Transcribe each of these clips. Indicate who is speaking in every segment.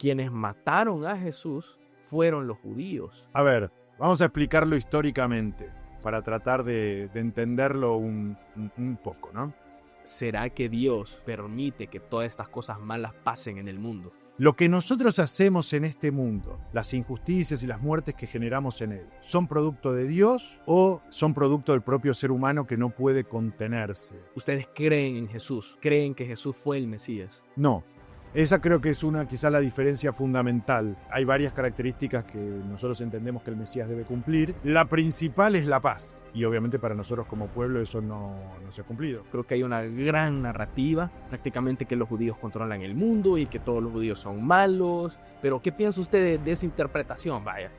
Speaker 1: quienes mataron a Jesús fueron los judíos.
Speaker 2: A ver, vamos a explicarlo históricamente para tratar de entenderlo un poco, ¿no?
Speaker 1: ¿Será que Dios permite que todas estas cosas malas pasen en el mundo?
Speaker 2: Lo que nosotros hacemos en este mundo, las injusticias y las muertes que generamos en él, ¿son producto de Dios o son producto del propio ser humano que no puede contenerse?
Speaker 1: ¿Ustedes creen en Jesús? ¿Creen que Jesús fue el Mesías?
Speaker 2: No. Esa creo que es quizá la diferencia fundamental. Hay varias características que nosotros entendemos que el Mesías debe cumplir. La principal es la paz. Y obviamente para nosotros como pueblo eso no se ha cumplido.
Speaker 1: Creo que hay una gran narrativa, prácticamente que los judíos controlan el mundo y que todos los judíos son malos. Pero ¿qué piensa usted de esa interpretación? Vaya.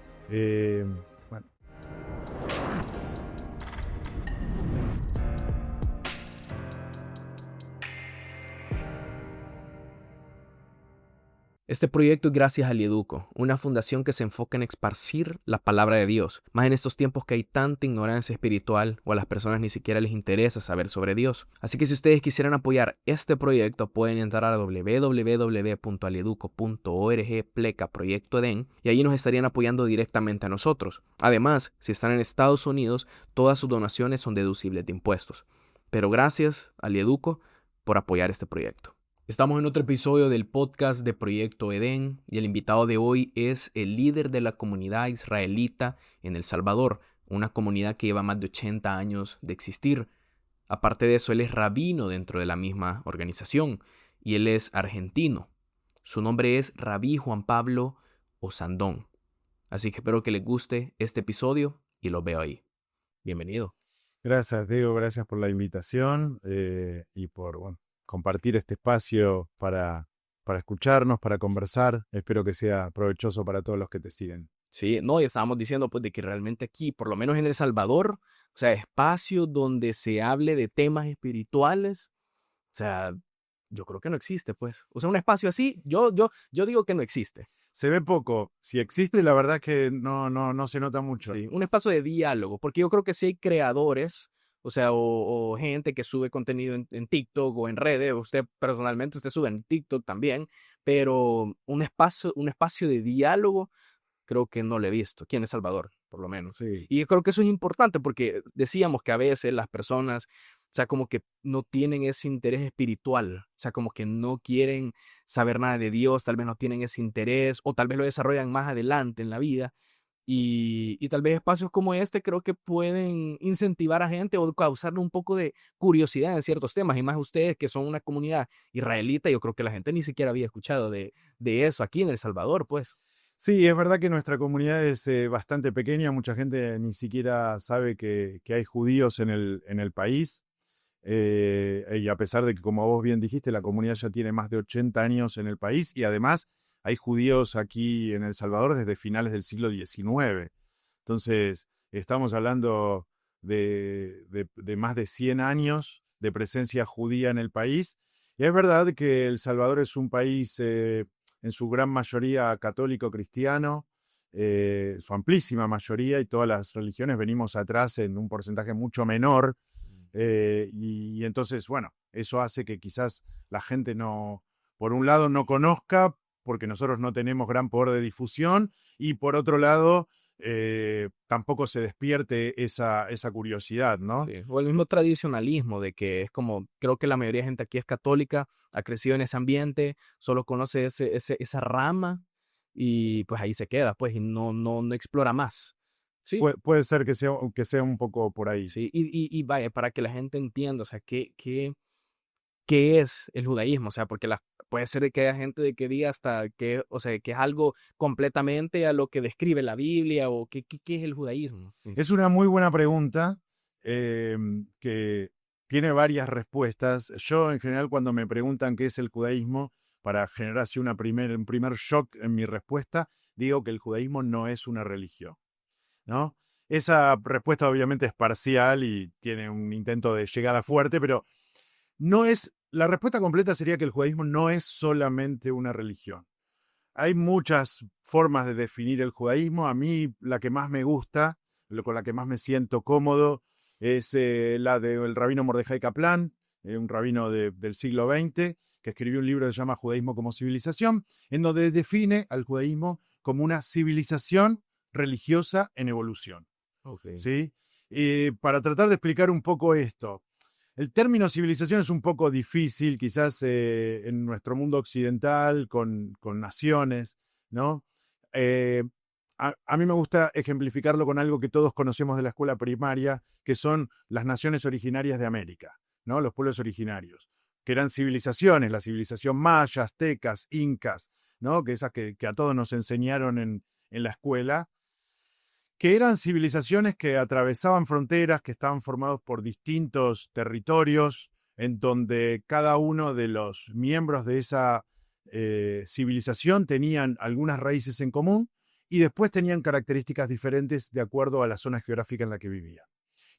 Speaker 2: Bueno.
Speaker 1: Este proyecto es gracias a Alieduco, una fundación que se enfoca en esparcir la palabra de Dios, más en estos tiempos que hay tanta ignorancia espiritual o a las personas ni siquiera les interesa saber sobre Dios. Así que si ustedes quisieran apoyar este proyecto, pueden entrar a www.alieduco.org/proyecto Edén y allí nos estarían apoyando directamente a nosotros. Además, si están en Estados Unidos, todas sus donaciones son deducibles de impuestos. Pero gracias a Alieduco por apoyar este proyecto. Estamos en otro episodio del podcast de Proyecto Edén y el invitado de hoy es el líder de la comunidad israelita en El Salvador, una comunidad que lleva más de 80 años de existir. Aparte de eso, él es rabino dentro de la misma organización y él es argentino. Su nombre es Rabí Juan Pablo Osandón. Así que espero que les guste este episodio y los veo ahí. Bienvenido.
Speaker 2: Gracias, Diego. Gracias por la invitación y por compartir este espacio para escucharnos, para conversar. Espero que sea provechoso para todos los que te siguen.
Speaker 1: Sí, no, y estábamos diciendo pues de que realmente aquí, por lo menos en El Salvador, o sea, espacio donde se hable de temas espirituales, o sea, yo creo que no existe, pues. O sea, un espacio así, yo digo que no existe.
Speaker 2: Se ve poco. Si existe, la verdad es que no se nota mucho.
Speaker 1: Sí, un espacio de diálogo, porque yo creo que sí hay creadores, o sea, o gente que sube contenido en TikTok o en redes. Usted personalmente, usted sube en TikTok también, pero un espacio de diálogo creo que no lo he visto, aquí en El Salvador, por lo menos.
Speaker 2: Sí.
Speaker 1: Y yo creo que eso es importante porque decíamos que a veces las personas, o sea, como que no tienen ese interés espiritual, o sea, como que no quieren saber nada de Dios, tal vez no tienen ese interés o tal vez lo desarrollan más adelante en la vida. Y tal vez espacios como este creo que pueden incentivar a gente o causarle un poco de curiosidad en ciertos temas. Y más ustedes que son una comunidad israelita, yo creo que la gente ni siquiera había escuchado de eso aquí en El Salvador, pues.
Speaker 2: Sí, es verdad que nuestra comunidad es bastante pequeña. Mucha gente ni siquiera sabe que hay judíos en el país. Y a pesar de que, como vos bien dijiste, la comunidad ya tiene más de 80 años en el país y además hay judíos aquí en El Salvador desde finales del siglo XIX. Entonces, estamos hablando de más de 100 años de presencia judía en el país. Y es verdad que El Salvador es un país en su gran mayoría católico cristiano, su amplísima mayoría, y todas las religiones venimos atrás en un porcentaje mucho menor. Y entonces, bueno, eso hace que quizás la gente por un lado no conozca, porque nosotros no tenemos gran poder de difusión, y por otro lado, tampoco se despierte esa curiosidad, ¿no?
Speaker 1: Sí, o el mismo tradicionalismo de que es como, creo que la mayoría de gente aquí es católica, ha crecido en ese ambiente, solo conoce esa rama y pues ahí se queda, pues, y no explora más. Sí,
Speaker 2: Puede ser que sea un poco por ahí.
Speaker 1: sí, y vaya, para que la gente entienda, o sea, ¿qué es el judaísmo? O sea, porque puede ser que haya gente de que diga hasta que, o sea, que es algo completamente a lo que describe la Biblia o ¿qué es el judaísmo?
Speaker 2: Es una muy buena pregunta que tiene varias respuestas. Yo, en general, cuando me preguntan qué es el judaísmo, para generar así un primer shock en mi respuesta, digo que el judaísmo no es una religión, ¿no? Esa respuesta obviamente es parcial y tiene un intento de llegada fuerte, pero la respuesta completa sería que el judaísmo no es solamente una religión. Hay muchas formas de definir el judaísmo. A mí la que más me gusta, con la que más me siento cómodo, es la del rabino Mordejai Kaplan, un rabino del siglo XX, que escribió un libro que se llama Judaísmo como civilización, en donde define al judaísmo como una civilización religiosa en evolución.
Speaker 1: Ok.
Speaker 2: ¿Sí? Para tratar de explicar un poco esto, el término civilización es un poco difícil, quizás en nuestro mundo occidental, con naciones, ¿no? Eh, a mí me gusta ejemplificarlo con algo que todos conocemos de la escuela primaria, que son las naciones originarias de América, ¿no? Los pueblos originarios, que eran civilizaciones, la civilización maya, aztecas, incas, ¿no? Que esas que a todos nos enseñaron en la escuela, que eran civilizaciones que atravesaban fronteras, que estaban formados por distintos territorios, en donde cada uno de los miembros de esa civilización tenían algunas raíces en común y después tenían características diferentes de acuerdo a la zona geográfica en la que vivían.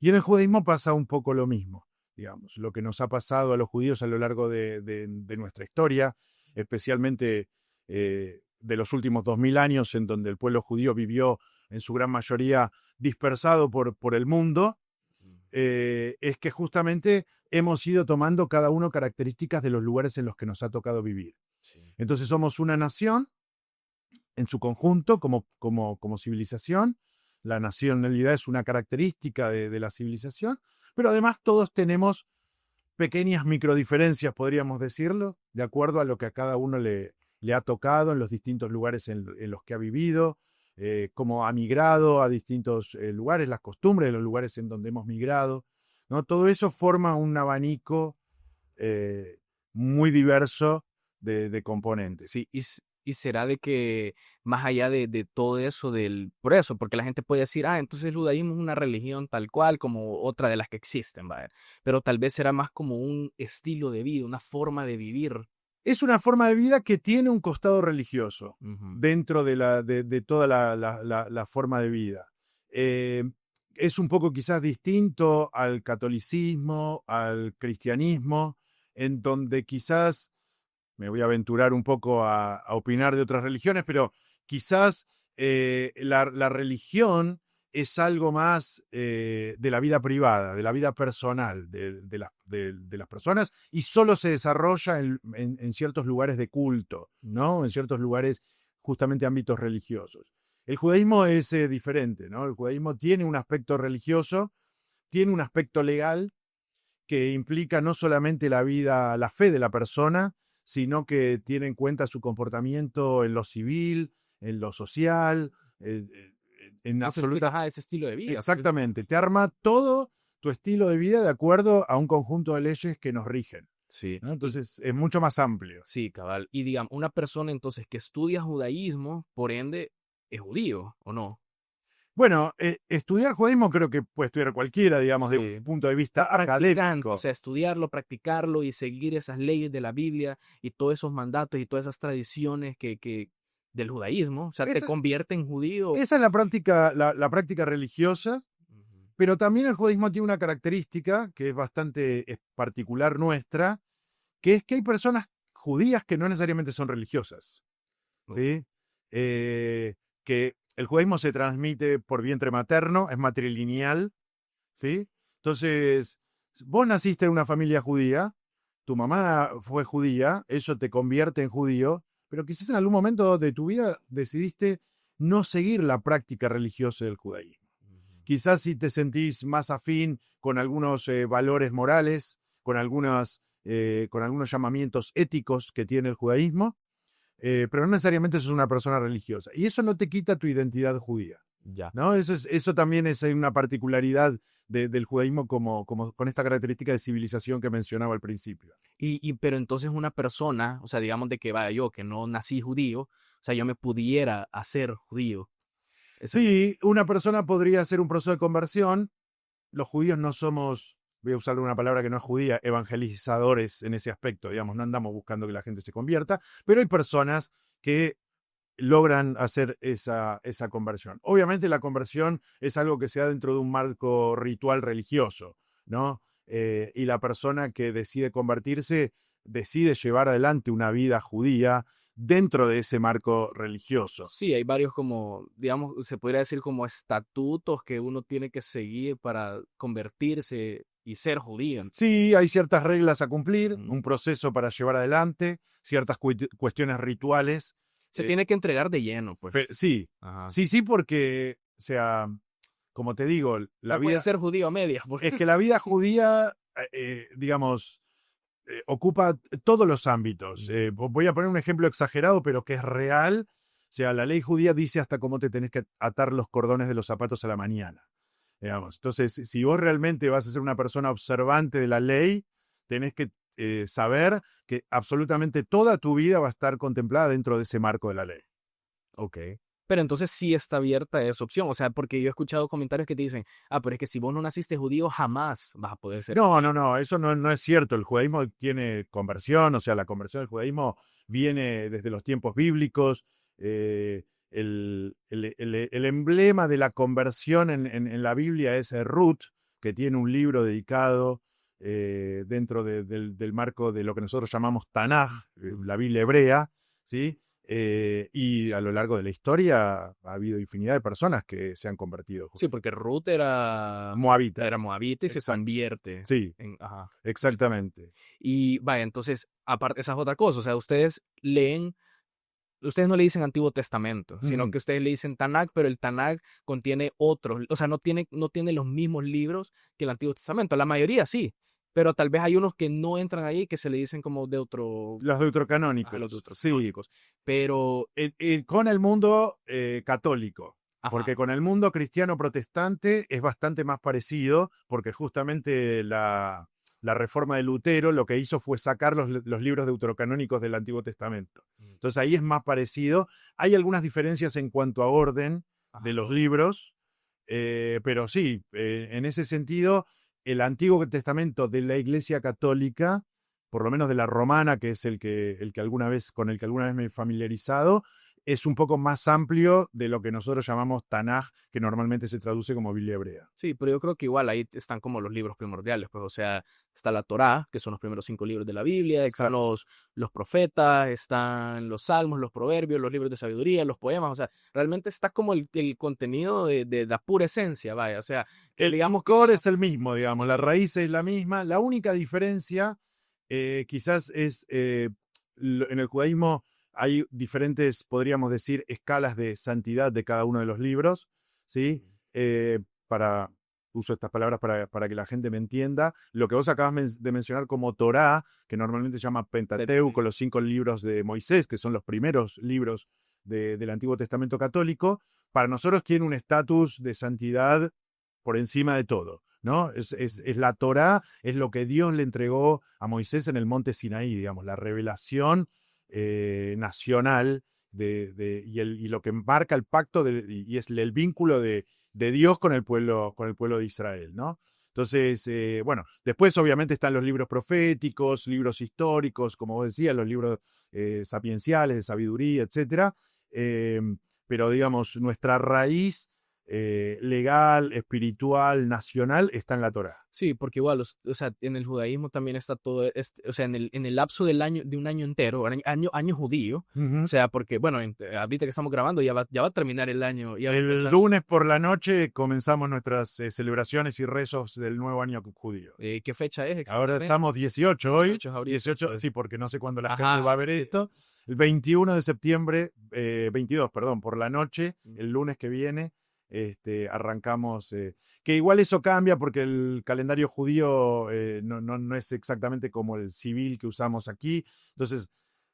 Speaker 2: Y en el judaísmo pasa un poco lo mismo, digamos, lo que nos ha pasado a los judíos a lo largo de nuestra historia, especialmente de los últimos 2000 años, en donde el pueblo judío vivió en su gran mayoría dispersado por el mundo, es que justamente hemos ido tomando cada uno características de los lugares en los que nos ha tocado vivir.
Speaker 1: Sí.
Speaker 2: Entonces somos una nación en su conjunto como civilización. La nacionalidad es una característica de la civilización, pero además todos tenemos pequeñas microdiferencias, podríamos decirlo, de acuerdo a lo que a cada uno le ha tocado en los distintos lugares en los que ha vivido, cómo ha migrado a distintos lugares, las costumbres de los lugares en donde hemos migrado, ¿no? Todo eso forma un abanico muy diverso de componentes.
Speaker 1: Sí, y será de que más allá de todo eso, por eso, porque la gente puede decir, entonces el judaísmo es una religión tal cual como otra de las que existen, ¿vale? Pero tal vez será más como un estilo de vida, una forma de vivir.
Speaker 2: Es una forma de vida que tiene un costado religioso
Speaker 1: Ujú.
Speaker 2: dentro de toda la forma de vida. Es un poco quizás distinto al catolicismo, al cristianismo, en donde quizás, me voy a aventurar un poco a opinar de otras religiones, pero quizás la religión es algo más de la vida privada, de la vida personal de las personas, y solo se desarrolla en ciertos lugares de culto, ¿no? En ciertos lugares, justamente ámbitos religiosos. El judaísmo es diferente, ¿no? El judaísmo tiene un aspecto religioso, tiene un aspecto legal que implica no solamente la vida, la fe de la persona, sino que tiene en cuenta su comportamiento en lo civil, en lo social, en absoluta.
Speaker 1: Ese estilo de vida.
Speaker 2: Exactamente, te arma todo tu estilo de vida de acuerdo a un conjunto de leyes que nos rigen,
Speaker 1: Sí.
Speaker 2: ¿no? Entonces es mucho más amplio.
Speaker 1: Sí, cabal. Y digamos, una persona entonces que estudia judaísmo, por ende, es judío, ¿o no?
Speaker 2: Bueno, estudiar judaísmo creo que puede estudiar cualquiera, digamos, de un
Speaker 1: Sí.
Speaker 2: punto de vista
Speaker 1: Practicando, o
Speaker 2: académico.
Speaker 1: sea, estudiarlo, practicarlo y seguir esas leyes de la Biblia y todos esos mandatos y todas esas tradiciones que del judaísmo, o sea, te convierte en judío.
Speaker 2: Esa es la práctica religiosa.
Speaker 1: Ujú.
Speaker 2: Pero también el judaísmo tiene una característica que es bastante particular nuestra, que es que hay personas judías que no necesariamente son religiosas, ¿sí? Que el judaísmo se transmite por vientre materno, es matrilineal, ¿sí? Entonces, vos naciste en una familia judía, tu mamá fue judía, eso te convierte en judío, pero quizás en algún momento de tu vida decidiste no seguir la práctica religiosa del judaísmo.
Speaker 1: Ujú.
Speaker 2: Quizás si te sentís más afín con algunos valores morales, con algunos llamamientos éticos que tiene el judaísmo, pero no necesariamente sos una persona religiosa. Y eso no te quita tu identidad judía,
Speaker 1: Ya.
Speaker 2: ¿no? Eso también es una particularidad del judaísmo con esta característica de civilización que mencionaba al principio.
Speaker 1: Pero entonces una persona, o sea, digamos de que vaya yo, que no nací judío, o sea, yo me pudiera hacer judío.
Speaker 2: Sí, una persona podría hacer un proceso de conversión. Los judíos no somos, voy a usar una palabra que no es judía, evangelizadores en ese aspecto, digamos, no andamos buscando que la gente se convierta, pero hay personas que logran hacer esa conversión. Obviamente la conversión es algo que se da dentro de un marco ritual religioso, ¿no? Y la persona que decide convertirse decide llevar adelante una vida judía dentro de ese marco religioso.
Speaker 1: Sí, hay varios como, digamos, se podría decir como estatutos que uno tiene que seguir para convertirse y ser judío.
Speaker 2: Sí, hay ciertas reglas a cumplir,
Speaker 1: Ujú.
Speaker 2: un proceso para llevar adelante, ciertas cuestiones rituales.
Speaker 1: Se
Speaker 2: eh,
Speaker 1: tiene que entregar de lleno, pues.
Speaker 2: sí,
Speaker 1: Ajá.
Speaker 2: sí, porque, o sea, como te digo, la
Speaker 1: No puede
Speaker 2: vida,
Speaker 1: ser judío a medias,
Speaker 2: es
Speaker 1: porque...
Speaker 2: que la vida judía, digamos, ocupa todos los ámbitos. Voy a poner un ejemplo exagerado, pero que es real. O sea, la ley judía dice hasta cómo te tenés que atar los cordones de los zapatos a la mañana. Digamos. Entonces, si vos realmente vas a ser una persona observante de la ley, tenés que saber que absolutamente toda tu vida va a estar contemplada dentro de ese marco de la ley.
Speaker 1: Ok. Pero entonces sí está abierta esa opción. O sea, porque yo he escuchado comentarios que te dicen, pero es que si vos no naciste judío, jamás vas a poder ser
Speaker 2: No,
Speaker 1: judío.
Speaker 2: no, no, eso no es cierto. El judaísmo tiene conversión, o sea, la conversión del judaísmo viene desde los tiempos bíblicos. El emblema de la conversión en la Biblia es Ruth, que tiene un libro dedicado dentro del marco de lo que nosotros llamamos Tanaj, la Biblia hebrea, ¿sí? Y a lo largo de la historia ha habido infinidad de personas que se han convertido.
Speaker 1: Sí, porque Ruth
Speaker 2: Moabita.
Speaker 1: era moabita y se
Speaker 2: Exacto.
Speaker 1: convierte
Speaker 2: Sí,
Speaker 1: en... Ajá.
Speaker 2: exactamente.
Speaker 1: Y vaya, entonces, aparte, esa es otra cosa. O sea, ustedes no le dicen Antiguo Testamento, sino
Speaker 2: Ujú.
Speaker 1: que ustedes le dicen Tanakh, pero el Tanakh contiene otros, o sea, no tiene los mismos libros que el Antiguo Testamento. La mayoría sí, pero tal vez hay unos que no entran ahí que se le dicen como
Speaker 2: Los
Speaker 1: a los
Speaker 2: deuterocanónicos, sí,
Speaker 1: deuterocanónicos. Pero,
Speaker 2: con el mundo católico,
Speaker 1: ajá,
Speaker 2: porque con el mundo cristiano protestante es bastante más parecido, porque justamente la reforma de Lutero lo que hizo fue sacar los libros deuterocanónicos del Antiguo Testamento. Entonces ahí es más parecido. Hay algunas diferencias en cuanto a orden de
Speaker 1: ajá.
Speaker 2: los libros, pero sí, en ese sentido, el Antiguo Testamento de la Iglesia Católica, por lo menos de la romana, que es con el que alguna vez me he familiarizado, es un poco más amplio de lo que nosotros llamamos Tanaj, que normalmente se traduce como Biblia hebrea.
Speaker 1: Sí, pero yo creo que igual ahí están como los libros primordiales, pues, o sea, está la Torá, que son los primeros 5 libros de la Biblia, están
Speaker 2: Exacto.
Speaker 1: los profetas, están los salmos, los proverbios, los libros de sabiduría, los poemas, o sea, realmente está como el contenido de la pura esencia, vaya, o sea, que
Speaker 2: El
Speaker 1: digamos que
Speaker 2: core es el mismo, digamos, la raíz es la misma. La única diferencia quizás es, en el judaísmo hay diferentes, podríamos decir, escalas de santidad de cada uno de los libros, ¿sí? Eh, para, uso estas palabras para que la gente me entienda. Lo que vos acabas de mencionar como Torá, que normalmente se llama Pentateuco, los 5 libros de Moisés, que son los primeros libros del Antiguo Testamento católico, para nosotros tiene un estatus de santidad por encima de todo, ¿no? Es la Torá, es lo que Dios le entregó a Moisés en el monte Sinaí, digamos, la revelación nacional y lo que marca el pacto y es el vínculo de Dios con el pueblo de Israel, ¿no? Entonces, bueno, después obviamente están los libros proféticos, libros históricos, como vos decías, los libros sapienciales, de sabiduría, etc. Pero digamos, nuestra raíz legal, espiritual, nacional, está en la Torá.
Speaker 1: sí, porque igual, o sea, en el judaísmo también está todo, o sea, en el lapso del año, de un año entero, año judío, o
Speaker 2: Ujú.
Speaker 1: sea, porque, bueno, ahorita que estamos grabando ya va a terminar el año, ya va a
Speaker 2: El
Speaker 1: empezar.
Speaker 2: lunes por la noche comenzamos nuestras celebraciones y rezos del nuevo año judío.
Speaker 1: ¿Qué fecha es
Speaker 2: Ahora
Speaker 1: exactamente?
Speaker 2: estamos 18 hoy.
Speaker 1: 18 ahorita,
Speaker 2: 18,
Speaker 1: entonces.
Speaker 2: sí, porque no sé cuándo la gente va a
Speaker 1: Ajá,
Speaker 2: ver
Speaker 1: sí.
Speaker 2: esto. El 21 de septiembre, 22, perdón, por la noche, el lunes que viene, arrancamos. Que igual eso cambia porque el calendario judío no es exactamente como el civil que usamos aquí. Entonces,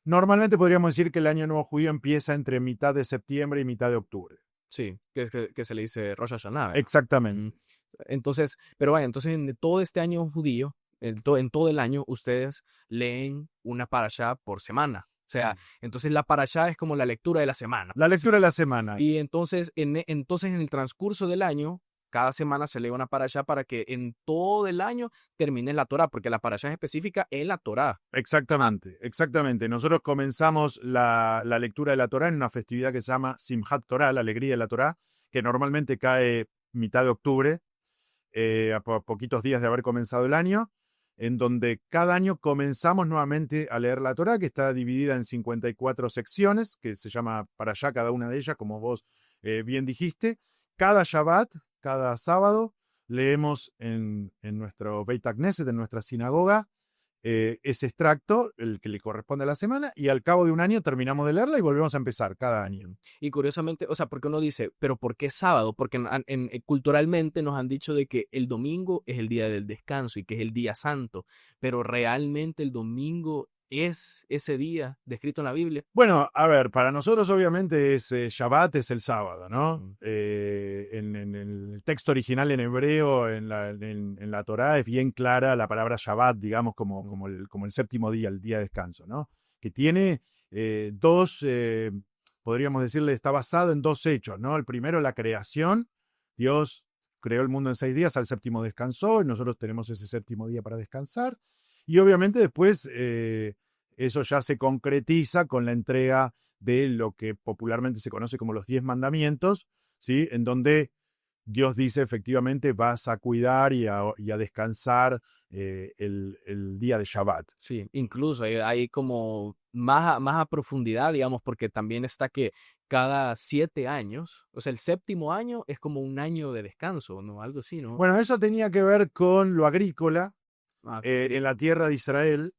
Speaker 2: normalmente podríamos decir que el año nuevo judío empieza entre mitad de septiembre y mitad de octubre.
Speaker 1: Sí, que se le dice Rosh Hashanah, ¿verdad? Mm.
Speaker 2: Exactamente.
Speaker 1: Entonces, pero vaya, entonces en todo este año judío, en todo el año, ustedes leen una parashá por semana. O sea,
Speaker 2: Sí.
Speaker 1: entonces la parashá es como la lectura de la semana,
Speaker 2: La
Speaker 1: por así
Speaker 2: lectura de la
Speaker 1: decirlo.
Speaker 2: semana.
Speaker 1: Y entonces en el transcurso del año, cada semana se lee una parashá para que en todo el año termine la Torá, porque la parashá es específica en la Torá.
Speaker 2: Exactamente, exactamente. Nosotros comenzamos la lectura de la Torá en una festividad que se llama Simchat Torah, la alegría de la Torá, que normalmente cae mitad de octubre, a poquitos días de haber comenzado el año, en donde cada año comenzamos nuevamente a leer la Torá, que está dividida en 54 secciones, que se llama para allá cada una de ellas, como vos bien dijiste. Cada Shabbat, cada sábado, leemos en nuestro Beit HaKnesset, en nuestra sinagoga, ese extracto, el que le corresponde a la semana, y al cabo de un año terminamos de leerla y volvemos a empezar cada año.
Speaker 1: Y curiosamente, o sea, porque uno dice, pero ¿por qué sábado? Porque culturalmente nos han dicho de que el domingo es el día del descanso y que es el día santo, pero realmente el domingo es ese día descrito en la Biblia.
Speaker 2: Bueno, a ver, para nosotros obviamente es Shabbat, es el sábado, ¿no?
Speaker 1: Mm.
Speaker 2: En el texto original en hebreo, en la Torá, es bien clara la palabra Shabbat, digamos, como el séptimo día, el día de descanso, ¿no? Que tiene dos, podríamos decirle, está basado en dos hechos, ¿no? El primero, la creación. Dios creó el mundo en 6 días, al séptimo descansó, y nosotros tenemos ese séptimo día para descansar. Y obviamente después eso ya se concretiza con la entrega de lo que popularmente se conoce como los 10 mandamientos, ¿sí? En donde Dios dice efectivamente vas a cuidar y a descansar el día de Shabbat.
Speaker 1: Sí, incluso hay como más a profundidad, digamos, porque también está que cada 7 años, o sea, el séptimo año es como un año de descanso, ¿no? Algo así, ¿no?
Speaker 2: Bueno, eso tenía que ver con lo agrícola
Speaker 1: Ah,
Speaker 2: en la tierra de Israel.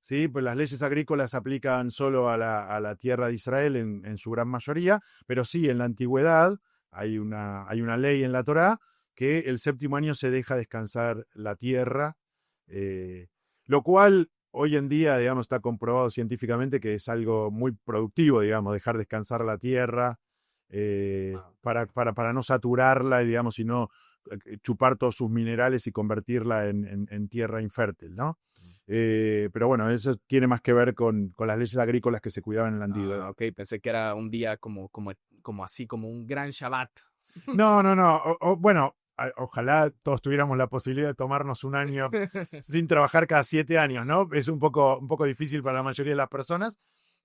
Speaker 2: Sí, pues las leyes agrícolas se aplican solo a la tierra de Israel en su gran mayoría, pero sí, en la antigüedad hay una ley en la Torá que el séptimo año se deja descansar la tierra, eh, lo cual hoy en día, digamos, está comprobado científicamente que es algo muy productivo, digamos, dejar descansar la tierra
Speaker 1: ah,
Speaker 2: para no saturarla, y, digamos, y no chupar todos sus minerales y convertirla en tierra infértil, ¿no? Pero bueno, eso tiene más que ver con las leyes agrícolas que se cuidaban en la antigüedad.
Speaker 1: ok, pensé que era un día como así, como un gran Shabbat.
Speaker 2: No, no, no. Bueno, ojalá todos tuviéramos la posibilidad de tomarnos un año sin trabajar cada 7 años, ¿no? Es un poco difícil para la mayoría de las personas.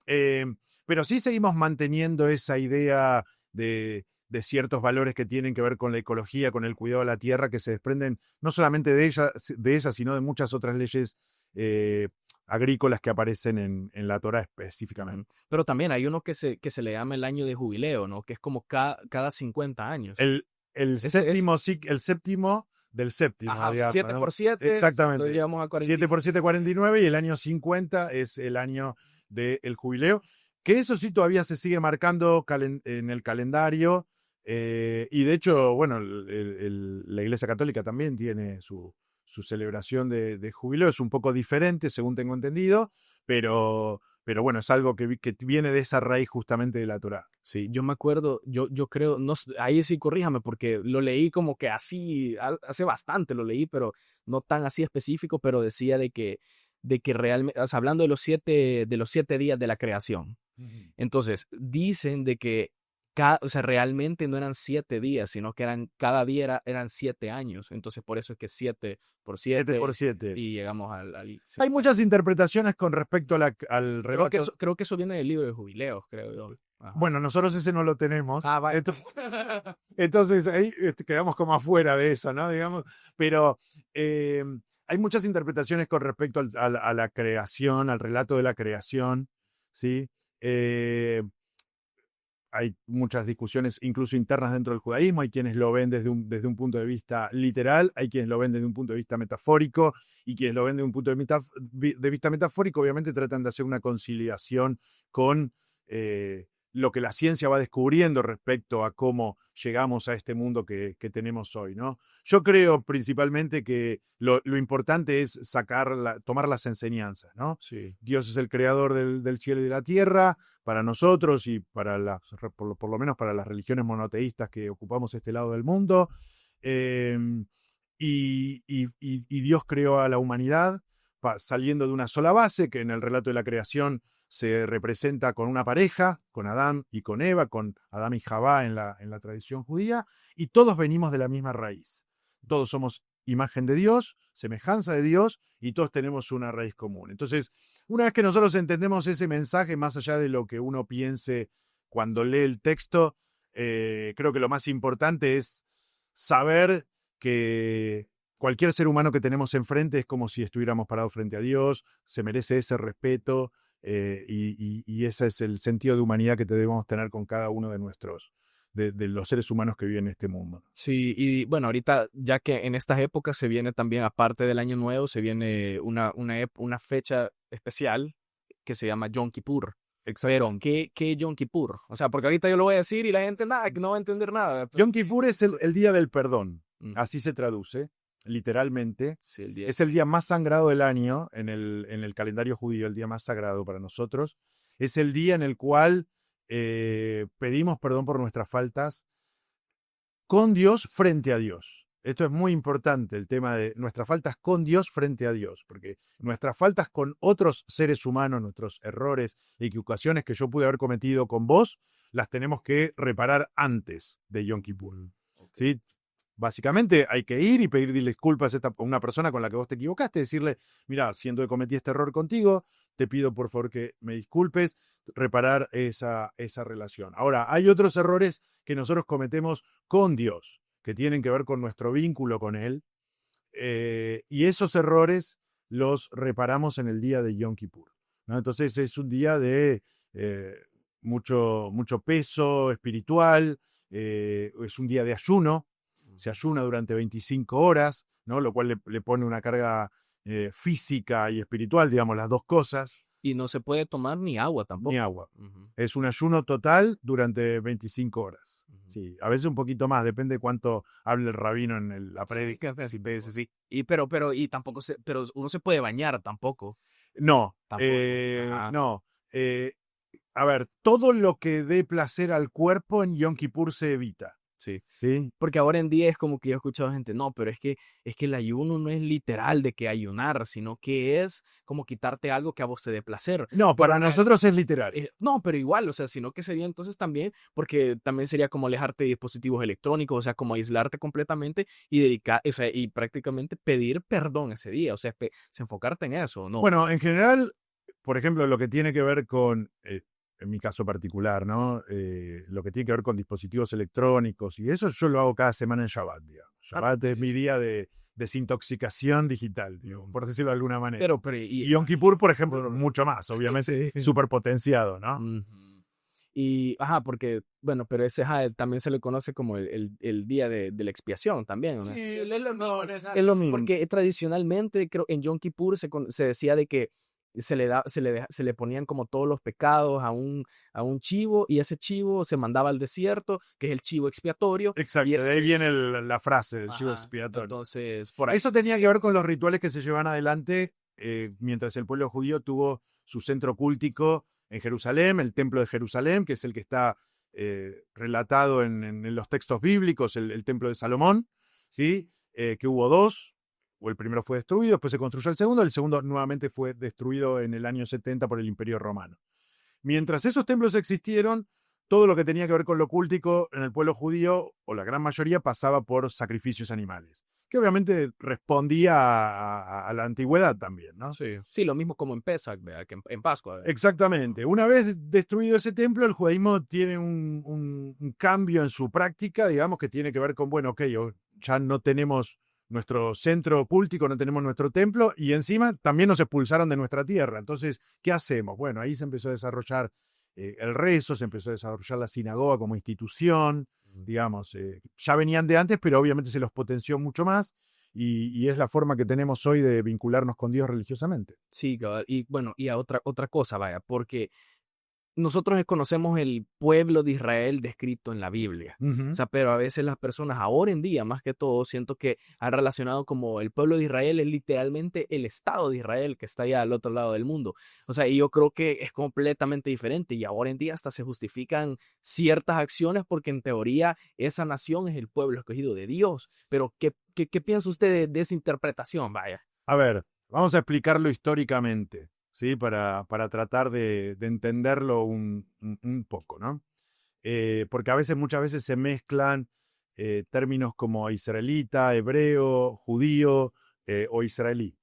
Speaker 2: Eh, pero sí seguimos manteniendo esa idea de ciertos valores que tienen que ver con la ecología, con el cuidado de la tierra, que se desprenden no solamente de ella, sino de muchas otras leyes eh, agrícolas que aparecen en la Torah específicamente.
Speaker 1: Pero también hay uno que se le llama el año de jubileo, ¿no? Que es como cada 50 años.
Speaker 2: El, el
Speaker 1: Ese,
Speaker 2: séptimo, el séptimo del séptimo,
Speaker 1: ajá, o sea,
Speaker 2: digamos,
Speaker 1: 7
Speaker 2: ¿no?
Speaker 1: por 7, entonces
Speaker 2: Exactamente.
Speaker 1: llegamos a
Speaker 2: 7 por 7, 49, y el año 50 es el año del jubileo, que eso sí todavía se sigue marcando en el calendario, y de hecho, bueno, la Iglesia Católica también tiene su celebración de jubileo, es un poco diferente, según tengo entendido, pero bueno, es algo que viene de esa raíz justamente de la Torá.
Speaker 1: Sí, yo me acuerdo, yo creo, no, ahí sí corríjame, porque lo leí como que así, hace bastante lo leí, pero no tan así específico, pero decía de que realmente, o sea, hablando de los siete días de la creación. Entonces, dicen de que o sea, realmente no eran 7 días, sino que cada día eran 7 años. Entonces, por eso es que 7 por
Speaker 2: 7
Speaker 1: 7
Speaker 2: por 7.
Speaker 1: y llegamos sí.
Speaker 2: Hay muchas interpretaciones con respecto al
Speaker 1: Creo que
Speaker 2: relato.
Speaker 1: eso, creo que eso viene del libro de jubileos, creo yo. Ajá.
Speaker 2: Bueno, nosotros ese no lo tenemos.
Speaker 1: Ah, vaya.
Speaker 2: Entonces ahí quedamos como afuera de eso, ¿no? Digamos. Pero eh, hay muchas interpretaciones con respecto a la creación, al relato de la creación, ¿sí? Hay muchas discusiones incluso internas dentro del judaísmo. Hay quienes lo ven desde un punto de vista literal, hay quienes lo ven desde un punto de vista metafórico, y quienes lo ven desde un punto de vista metafórico obviamente tratan de hacer una conciliación con lo que la ciencia va descubriendo respecto a cómo llegamos a este mundo que tenemos hoy, ¿no? Yo creo principalmente que lo importante es tomar las enseñanzas, ¿no?
Speaker 1: Sí.
Speaker 2: Dios es el creador del cielo y de la tierra para nosotros y por lo menos para las religiones monoteístas que ocupamos este lado del mundo. Eh, y Dios creó a la humanidad saliendo de una sola base, que en el relato de la creación se representa con una pareja, con Adán y con Eva, con Adán y Javá en la tradición judía, y todos venimos de la misma raíz. Todos somos imagen de Dios, semejanza de Dios, y todos tenemos una raíz común. Entonces, una vez que nosotros entendemos ese mensaje, más allá de lo que uno piense cuando lee el texto, creo que lo más importante es saber que cualquier ser humano que tenemos enfrente es como si estuviéramos parados frente a Dios, se merece ese respeto, y ese es el sentido de humanidad que debemos tener con cada uno de los seres humanos que viven en este mundo.
Speaker 1: Sí, y bueno, ahorita ya que en estas épocas se viene también, aparte del Año Nuevo, se viene una fecha especial que se llama Yom Kippur. Pero,
Speaker 2: Exactamente.
Speaker 1: ¿qué Yom Kippur? O sea, porque ahorita yo lo voy a decir y la gente nada, que no va a entender nada.
Speaker 2: Yom Kippur es el día del perdón,
Speaker 1: Mm,
Speaker 2: así se traduce, literalmente.
Speaker 1: sí, el día.
Speaker 2: Es el día más sagrado del año en el calendario judío, el día más sagrado para nosotros. Es el día en el cual pedimos perdón por nuestras faltas con Dios frente a Dios. Esto es muy importante, el tema de nuestras faltas con Dios frente a Dios, porque nuestras faltas con otros seres humanos, nuestros errores y equivocaciones que yo pude haber cometido con vos, las tenemos que reparar antes de Yom Kippur.
Speaker 1: Okay.
Speaker 2: ¿Sí? Básicamente hay que ir y pedir disculpas a una persona con la que vos te equivocaste, decirle, mira, siendo que cometí este error contigo, te pido por favor que me disculpes, reparar esa relación. Ahora, hay otros errores que nosotros cometemos con Dios, que tienen que ver con nuestro vínculo con Él, y esos errores los reparamos en el día de Yom Kippur, ¿no? Entonces es un día de mucho peso espiritual, es un día de ayuno, se ayuna durante 25 horas, ¿no? Lo cual le pone una carga física y espiritual, digamos, las dos cosas.
Speaker 1: Y no se puede tomar ni agua
Speaker 2: Ni
Speaker 1: tampoco.
Speaker 2: agua.
Speaker 1: Ujú,
Speaker 2: Es un ayuno total durante 25 horas.
Speaker 1: ujú.
Speaker 2: Sí, a veces un poquito más, depende de cuánto hable el rabino en la prédica.
Speaker 1: Sí, sí. Y tampoco pero uno se puede bañar tampoco.
Speaker 2: No,
Speaker 1: Tampoco. Ajá.
Speaker 2: no. eh, a ver, todo lo que dé placer al cuerpo en Yom Kippur se evita.
Speaker 1: Sí.
Speaker 2: ¿Sí?
Speaker 1: Porque ahora en día es como que yo he escuchado gente, no, pero es que el ayuno no es literal de que ayunar, sino que es como quitarte algo que a vos te dé placer.
Speaker 2: No,
Speaker 1: Pero
Speaker 2: para nosotros es literal.
Speaker 1: no, pero igual, o sea, sino que sería entonces también, porque también sería como alejarte de dispositivos electrónicos, o sea, como aislarte completamente y dedicar, o sea, y prácticamente pedir perdón ese día, o sea, enfocarte en eso, ¿no?
Speaker 2: Bueno, en general, por ejemplo, lo que tiene que ver con, en mi caso particular, ¿no? Lo que tiene que ver con dispositivos electrónicos y eso yo lo hago cada semana en Shabbat, digamos. Shabbat es
Speaker 1: Sí.
Speaker 2: mi día de desintoxicación digital, digamos, por decirlo de alguna manera.
Speaker 1: Pero,
Speaker 2: Y Yom Kippur, por ejemplo, mucho más, obviamente,
Speaker 1: sí.
Speaker 2: súper potenciado, ¿no?
Speaker 1: Ujú. Y, ajá, porque, bueno, pero ese también se le conoce como el día de la expiación también, ¿no?
Speaker 2: Sí, es lo mismo.
Speaker 1: Es lo mismo. Porque tradicionalmente, creo, en Yom Kippur se decía de que se le ponían como todos los pecados a un chivo y ese chivo se mandaba al desierto, que es el chivo expiatorio. Y
Speaker 2: Exacto, de ahí viene la frase del chivo
Speaker 1: ajá,
Speaker 2: expiatorio.
Speaker 1: entonces, por ahí.
Speaker 2: Eso tenía que ver con los rituales que se llevan adelante mientras el pueblo judío tuvo su centro cúltico en Jerusalén, el templo de Jerusalén, que es el que está relatado en los textos bíblicos, el templo de Salomón, ¿sí? Que hubo dos, o el primero fue destruido, después se construyó el segundo nuevamente fue destruido en el año 70 por el Imperio Romano. Mientras esos templos existieron, todo lo que tenía que ver con lo cúltico en el pueblo judío, o la gran mayoría, pasaba por sacrificios animales, que obviamente respondía a la antigüedad también, ¿no?
Speaker 1: Sí, sí, lo mismo como en Pesach, ¿verdad? Que en Pascua, ¿verdad?
Speaker 2: Exactamente. Una vez destruido ese templo, el judaísmo tiene un cambio en su práctica, digamos, que tiene que ver con, bueno, ok, ya no tenemos nuestro centro cúltico, no tenemos nuestro templo, y encima también nos expulsaron de nuestra tierra. Entonces, ¿qué hacemos? Bueno, ahí se empezó a desarrollar el rezo, se empezó a desarrollar la sinagoga como institución, digamos, ya venían de antes, pero obviamente se los potenció mucho más, y es la forma que tenemos hoy de vincularnos con Dios religiosamente.
Speaker 1: Sí, cabal. Y bueno, y a otra cosa, vaya, porque nosotros conocemos el pueblo de Israel descrito en la Biblia. O
Speaker 2: Ujú.
Speaker 1: sea, pero a veces las personas ahora en día, más que todo, siento que han relacionado como el pueblo de Israel es literalmente el Estado de Israel que está allá al otro lado del mundo. O sea, y yo creo que es completamente diferente y ahora en día hasta se justifican ciertas acciones porque en teoría esa nación es el pueblo escogido de Dios. Pero, ¿qué piensa usted de esa interpretación? Vaya.
Speaker 2: A ver, vamos a explicarlo históricamente, ¿sí? Para tratar de entenderlo un poco, ¿no? Porque muchas veces se mezclan términos como israelita, hebreo, judío o israelí.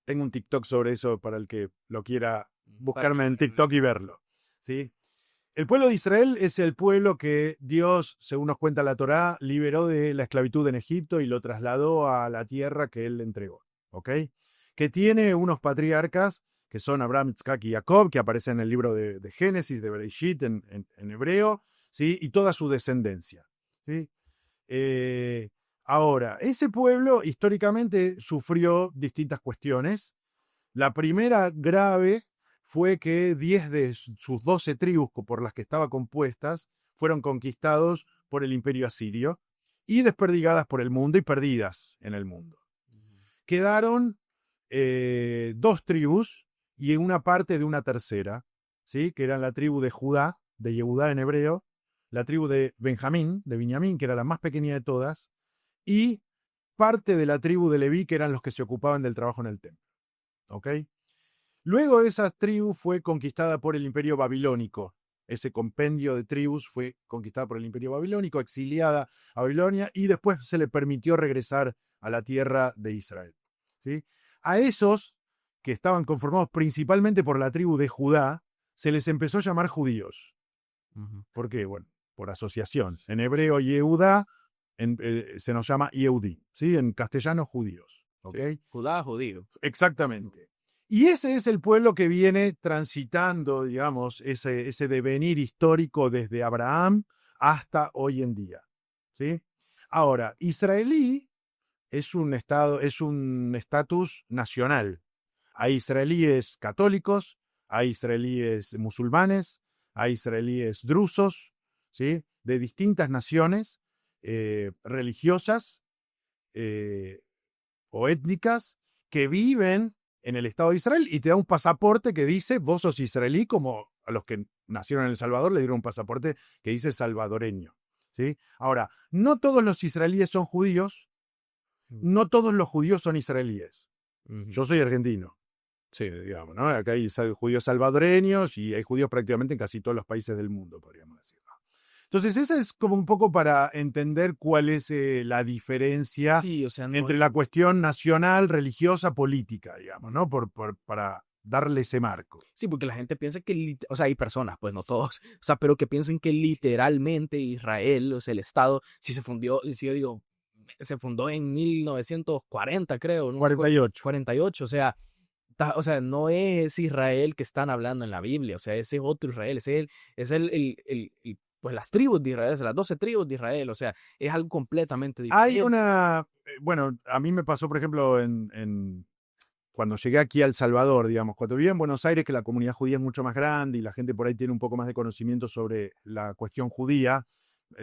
Speaker 2: Tengo un TikTok sobre eso para el que lo quiera
Speaker 1: Para
Speaker 2: buscarme en TikTok y verlo, ¿sí? El pueblo de Israel es el pueblo que Dios, según nos cuenta la Torá, liberó de la esclavitud en Egipto y lo trasladó a la tierra que él le entregó, ¿ok? Que tiene unos patriarcas que son Abraham, Isaac y Jacob, que aparecen en el libro de Génesis, de Bereshit en hebreo, ¿sí? Y toda su descendencia, ¿sí? Ahora, ese pueblo históricamente sufrió distintas cuestiones. La primera grave fue que 10 de sus 12 tribus por las que estaba compuestas fueron conquistados por el imperio asirio y desperdigadas por el mundo y perdidas en el mundo. Quedaron 2 tribus y una parte de una tercera, ¿sí? Que eran la tribu de Judá, de Yehudá en hebreo, la tribu de Benjamín, de Binyamin, que era la más pequeña de todas, y parte de la tribu de Leví, que eran los que se ocupaban del trabajo en el templo. ¿Ok? Luego esa tribu fue conquistada por el imperio babilónico. Ese compendio de tribus fue conquistada por el imperio babilónico, exiliada a Babilonia, y después se le permitió regresar a la tierra de Israel, ¿sí? A esos, que estaban conformados principalmente por la tribu de Judá, se les empezó a llamar judíos. ¿Por qué? Bueno, por asociación. En hebreo, Yehudá, se nos llama Yehudí, ¿sí? En castellano, judíos. ¿Ok?
Speaker 1: Sí. Judá, judío.
Speaker 2: Exactamente. Y ese es el pueblo que viene transitando, digamos, ese devenir histórico desde Abraham hasta hoy en día, ¿sí? Ahora, israelí es un estatus nacional. Hay israelíes católicos, hay israelíes musulmanes, hay israelíes drusos, ¿sí? De distintas naciones religiosas o étnicas que viven en el Estado de Israel y te da un pasaporte que dice vos sos israelí, como a los que nacieron en El Salvador le dieron un pasaporte que dice salvadoreño, ¿sí? Ahora, no todos los israelíes son judíos, no todos los judíos son israelíes. Yo soy argentino. Sí, digamos, ¿no? Acá hay judíos salvadoreños y hay judíos prácticamente en casi todos los países del mundo, podríamos decir. Entonces, esa es como un poco para entender cuál es la diferencia
Speaker 1: Sí, o sea, no,
Speaker 2: entre la cuestión nacional, religiosa, política, digamos, ¿no? Para darle ese marco.
Speaker 1: sí, porque la gente piensa que, o sea, hay personas, pues no todos, o sea, pero que piensan que literalmente Israel, o sea, el Estado, si se fundió, si yo digo, se fundó en 1940, creo, ¿no?
Speaker 2: 48.
Speaker 1: 48, o sea, no es Israel que están hablando en la Biblia, o sea, ese es otro Israel, es pues las tribus de Israel, las 12 tribus de Israel, o sea, es algo completamente
Speaker 2: Hay
Speaker 1: diferente.
Speaker 2: bueno, a mí me pasó, por ejemplo, cuando llegué aquí a El Salvador, digamos, cuando vivía en Buenos Aires, que la comunidad judía es mucho más grande y la gente por ahí tiene un poco más de conocimiento sobre la cuestión judía,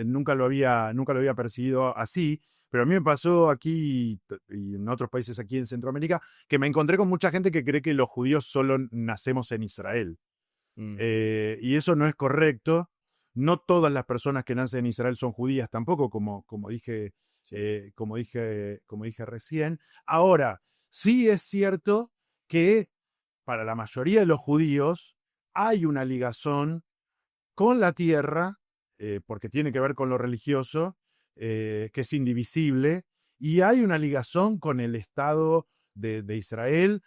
Speaker 2: nunca lo había percibido así, pero a mí me pasó aquí y en otros países aquí en Centroamérica, que me encontré con mucha gente que cree que los judíos solo nacemos en Israel.
Speaker 1: Mm.
Speaker 2: Y eso no es correcto. No todas las personas que nacen en Israel son judías tampoco, como dije, como dije recién. Ahora, sí es cierto que para la mayoría de los judíos hay una ligazón con la tierra, porque tiene que ver con lo religioso, que es indivisible, y hay una ligazón con el Estado de Israel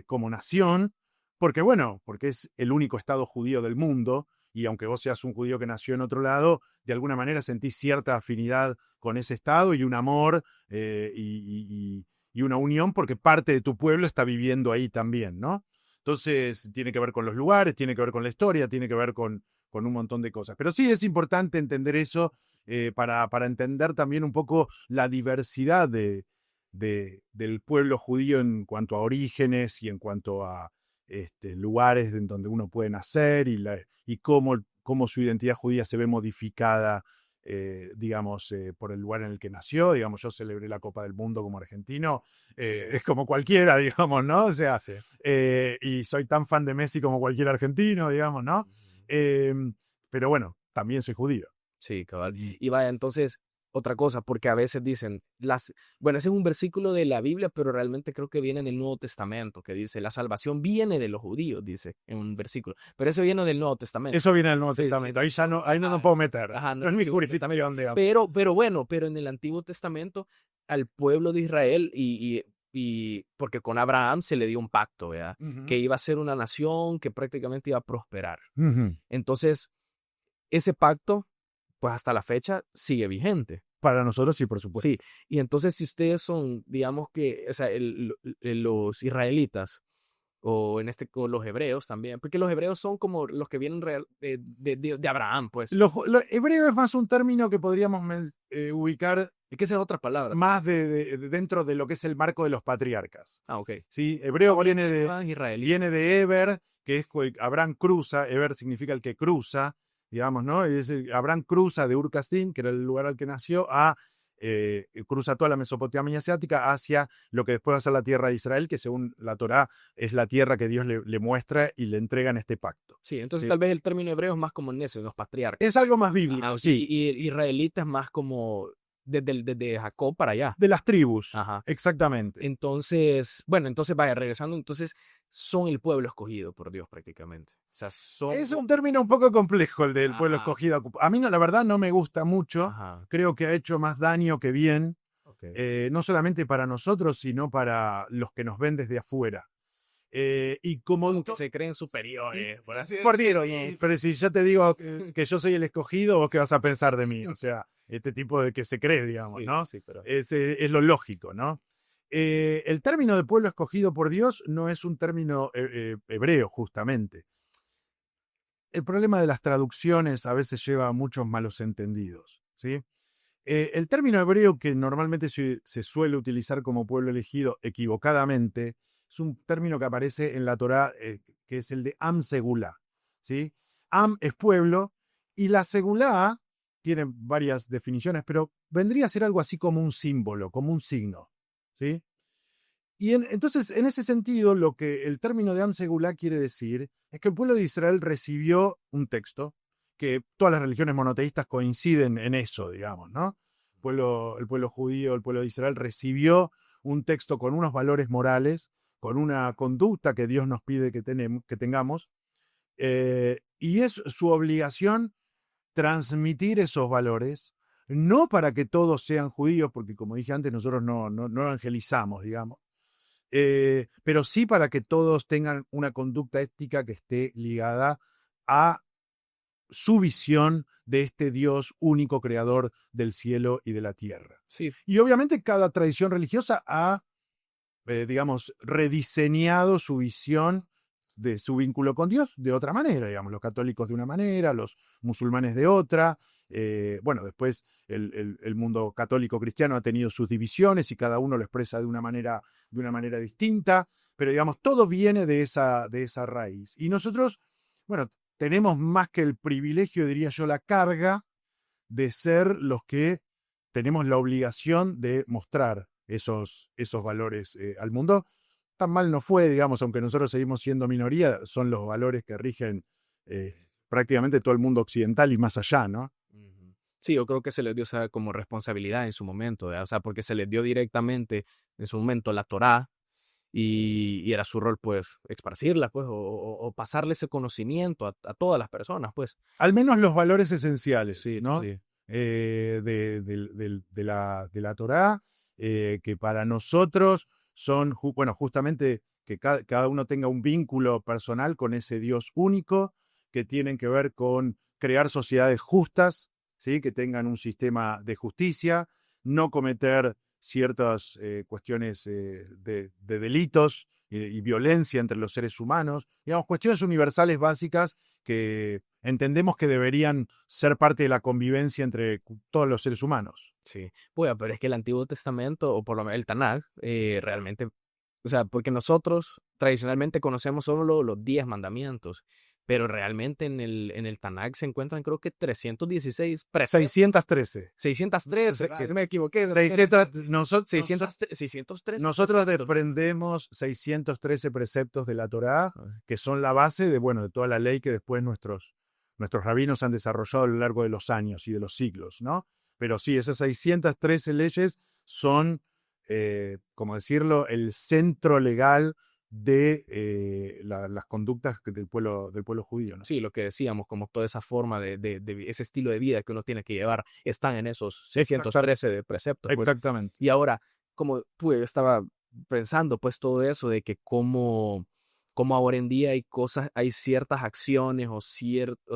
Speaker 2: como nación, porque bueno, porque es el único Estado judío del mundo, y aunque vos seas un judío que nació en otro lado, de alguna manera sentís cierta afinidad con ese Estado y un amor y una unión, porque parte de tu pueblo está viviendo ahí también, ¿no? Entonces, tiene que ver con los lugares, tiene que ver con la historia, tiene que ver con un montón de cosas. Pero sí es importante entender eso para entender también un poco la diversidad del pueblo judío en cuanto a orígenes y en cuanto a lugares en donde uno puede nacer y cómo su identidad judía se ve modificada, digamos, por el lugar en el que nació. Digamos, yo celebré la Copa del Mundo como argentino, es como cualquiera, digamos, ¿no? O sea,
Speaker 1: Sí.
Speaker 2: y soy tan fan de Messi como cualquier argentino, digamos, ¿no? Pero bueno, también soy judío.
Speaker 1: Sí, cabal. Y vaya, entonces, otra cosa, porque a veces dicen, bueno, ese es un versículo de la Biblia, pero realmente creo que viene del Nuevo Testamento, que dice, la salvación viene de los judíos, dice en un versículo, pero eso viene del Nuevo Testamento.
Speaker 2: Eso viene del Nuevo
Speaker 1: Sí, sí,
Speaker 2: Testamento. Ahí no nos
Speaker 1: ajá,
Speaker 2: puedo meter.
Speaker 1: ajá,
Speaker 2: No es mi
Speaker 1: Antiguo Testamento.
Speaker 2: jurisdicción, digamos.
Speaker 1: Pero bueno, pero en el Antiguo Testamento, al pueblo de Israel, y porque con Abraham se le dio un pacto, ¿verdad? Que iba a ser una nación que prácticamente iba a prosperar. Entonces, ese pacto, pues hasta la fecha sigue vigente.
Speaker 2: Para nosotros sí, por supuesto.
Speaker 1: Sí, y entonces si ustedes son, digamos que, o sea, los israelitas, o o los hebreos también, porque los hebreos son como los que vienen de Abraham, pues.
Speaker 2: Lo hebreo es más un término que podríamos ubicar
Speaker 1: Es que esa es otra palabra.
Speaker 2: más dentro de lo que es el marco de los patriarcas.
Speaker 1: Ah, ok.
Speaker 2: ¿Sí? Hebreo viene
Speaker 1: Israelita.
Speaker 2: de Eber, que es Abraham cruza. Eber significa el que cruza, digamos, ¿no? Y Abraham cruza de Ur Kasdim, que era el lugar al que nació, cruza toda la Mesopotamia asiática hacia lo que después va a ser la tierra de Israel, que según la Torá es la tierra que Dios le muestra y le entrega en este pacto.
Speaker 1: Sí, entonces tal vez el término hebreo es más como en eso, en los patriarcas.
Speaker 2: Es algo más bíblico,
Speaker 1: Ajá,
Speaker 2: sí.
Speaker 1: Y israelita es más como desde Jacob para allá.
Speaker 2: De las tribus,
Speaker 1: Ajá.
Speaker 2: exactamente.
Speaker 1: Entonces, bueno, entonces vaya, regresando, entonces son el pueblo escogido por Dios prácticamente. O sea,
Speaker 2: Es un término un poco complejo el del pueblo escogido. A mí, la verdad, no me gusta mucho.
Speaker 1: Ajá.
Speaker 2: Creo que ha hecho más daño que bien.
Speaker 1: Okay.
Speaker 2: No solamente para nosotros, sino para los que nos ven desde afuera. Y como
Speaker 1: que se creen superiores, por así
Speaker 2: decirlo.
Speaker 1: decirlo.
Speaker 2: Pero si yo te digo que yo soy el escogido, ¿vos qué vas a pensar de mí? O sea, este tipo de que se cree, digamos,
Speaker 1: Sí,
Speaker 2: ¿no?
Speaker 1: sí, pero...
Speaker 2: Es lo lógico, ¿no? El término de pueblo escogido por Dios no es un término hebreo, justamente. El problema de las traducciones a veces lleva a muchos malos entendidos, ¿sí? El término hebreo que normalmente se suele utilizar como pueblo elegido equivocadamente es un término que aparece en la Torá, que es el de Am Segulá, ¿sí? Am es pueblo y la Segulá tiene varias definiciones, pero vendría a ser algo así como un símbolo, como un signo, ¿sí? Y entonces, en ese sentido, lo que el término de Am Segulá quiere decir es que el pueblo de Israel recibió un texto, que todas las religiones monoteístas coinciden en eso, digamos, ¿no? El pueblo judío, el pueblo de Israel recibió un texto con unos valores morales, con una conducta que Dios nos pide que tengamos, y es su obligación transmitir esos valores, no para que todos sean judíos, porque como dije antes, nosotros no evangelizamos, digamos, pero sí para que todos tengan una conducta ética que esté ligada a su visión de este Dios único creador del cielo y de la tierra.
Speaker 1: Sí.
Speaker 2: Y obviamente cada tradición religiosa ha, digamos, rediseñado su visión de su vínculo con Dios de otra manera, digamos, los católicos de una manera, los musulmanes de otra. Bueno, después el mundo católico cristiano ha tenido sus divisiones y cada uno lo expresa de una manera distinta, pero digamos, todo viene de esa raíz. Y nosotros, bueno, tenemos más que el privilegio, diría yo, la carga de ser los que tenemos la obligación de mostrar esos valores al mundo. Tan mal no fue, digamos, aunque nosotros seguimos siendo minoría, son los valores que rigen prácticamente todo el mundo occidental y más allá, ¿no?
Speaker 1: Sí, yo creo que se les dio esa como responsabilidad en su momento, ¿verdad? O sea, porque se les dio directamente en su momento la Torá y era su rol, pues, esparcirla, pues, o pasarle ese conocimiento a todas las personas, pues.
Speaker 2: Al menos los valores esenciales,
Speaker 1: Sí,
Speaker 2: ¿no?
Speaker 1: sí.
Speaker 2: De la Torá, que para nosotros son, bueno, justamente que cada uno tenga un vínculo personal con ese Dios único, que tienen que ver con crear sociedades justas, ¿sí? Que tengan un sistema de justicia, no cometer ciertas cuestiones de delitos y violencia entre los seres humanos, digamos, cuestiones universales básicas que entendemos que deberían ser parte de la convivencia entre todos los seres humanos.
Speaker 1: Sí, bueno, pero es que el Antiguo Testamento, o por lo menos el Tanaj, realmente, o sea, porque nosotros tradicionalmente conocemos solo los 10 mandamientos, pero realmente en el Tanaj se encuentran creo que 316 preceptos.
Speaker 2: 613.
Speaker 1: 613, me equivoqué.
Speaker 2: 613.
Speaker 1: 613
Speaker 2: Nosotros
Speaker 1: preceptos.
Speaker 2: desprendemos 613 preceptos de la Torá, que son la base de, bueno, de toda la ley que después nuestros rabinos han desarrollado a lo largo de los años y de los siglos, ¿no? Pero sí, esas 613 leyes son, como decirlo, el centro legal de las conductas del pueblo judío, ¿no?
Speaker 1: Sí, lo que decíamos, como toda esa forma de ese estilo de vida que uno tiene que llevar, están en esos 613 de preceptos. Pues.
Speaker 2: Exactamente.
Speaker 1: Y ahora, como pues, estaba pensando, pues todo eso de que como ahora en día hay ciertas acciones o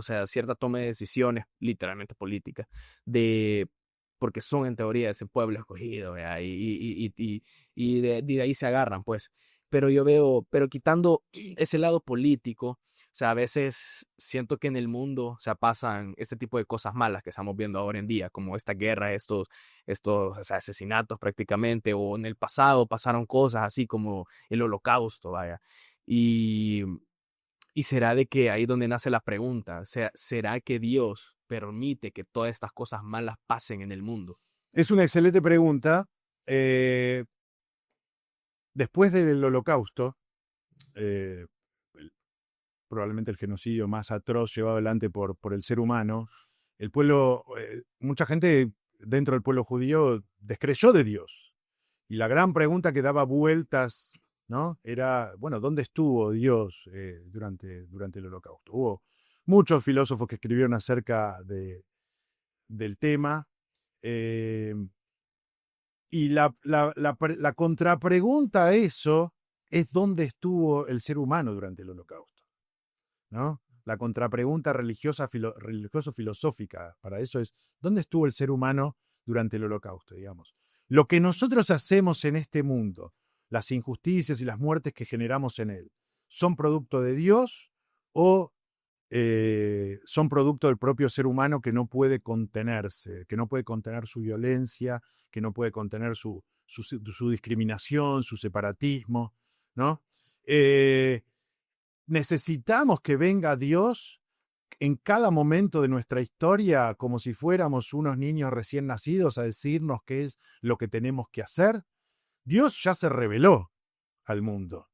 Speaker 1: sea, cierta toma de decisiones, literalmente políticas, porque son en teoría ese pueblo escogido, ¿verdad? Y de ahí se agarran, pues. pero yo veo, pero quitando ese lado político, o sea, a veces siento que en el mundo, o sea, pasan este tipo de cosas malas que estamos viendo ahora en día, como esta guerra, o sea, asesinatos prácticamente, o en el pasado pasaron cosas así como el Holocausto, vaya. Y, y será de que ahí donde nace la pregunta, o sea, ¿será que Dios permite que todas estas cosas malas pasen en el mundo?
Speaker 2: Es una excelente pregunta. Eh, Después del Holocausto, eh, probablemente el genocidio más atroz llevado adelante por el ser humano, el pueblo, mucha gente dentro del pueblo judío descreyó de Dios. Y la gran pregunta que daba vueltas, ¿no? Era, bueno, ¿dónde estuvo Dios durante el Holocausto? Hubo muchos filósofos que escribieron acerca del tema. eh, y la contrapregunta a eso es dónde estuvo el ser humano durante el Holocausto, ¿no? La contrapregunta religioso-filosófica para eso es ¿dónde estuvo el ser humano durante el Holocausto, digamos? Lo que nosotros hacemos en este mundo, las injusticias y las muertes que generamos en él, ¿son producto de Dios o son producto del propio ser humano que no puede contenerse, que no puede contener su violencia, que no puede contener su discriminación, su separatismo, ¿no? Necesitamos que venga Dios en cada momento de nuestra historia como si fuéramos unos niños recién nacidos a decirnos qué es lo que tenemos que hacer. Dios ya se reveló al mundo.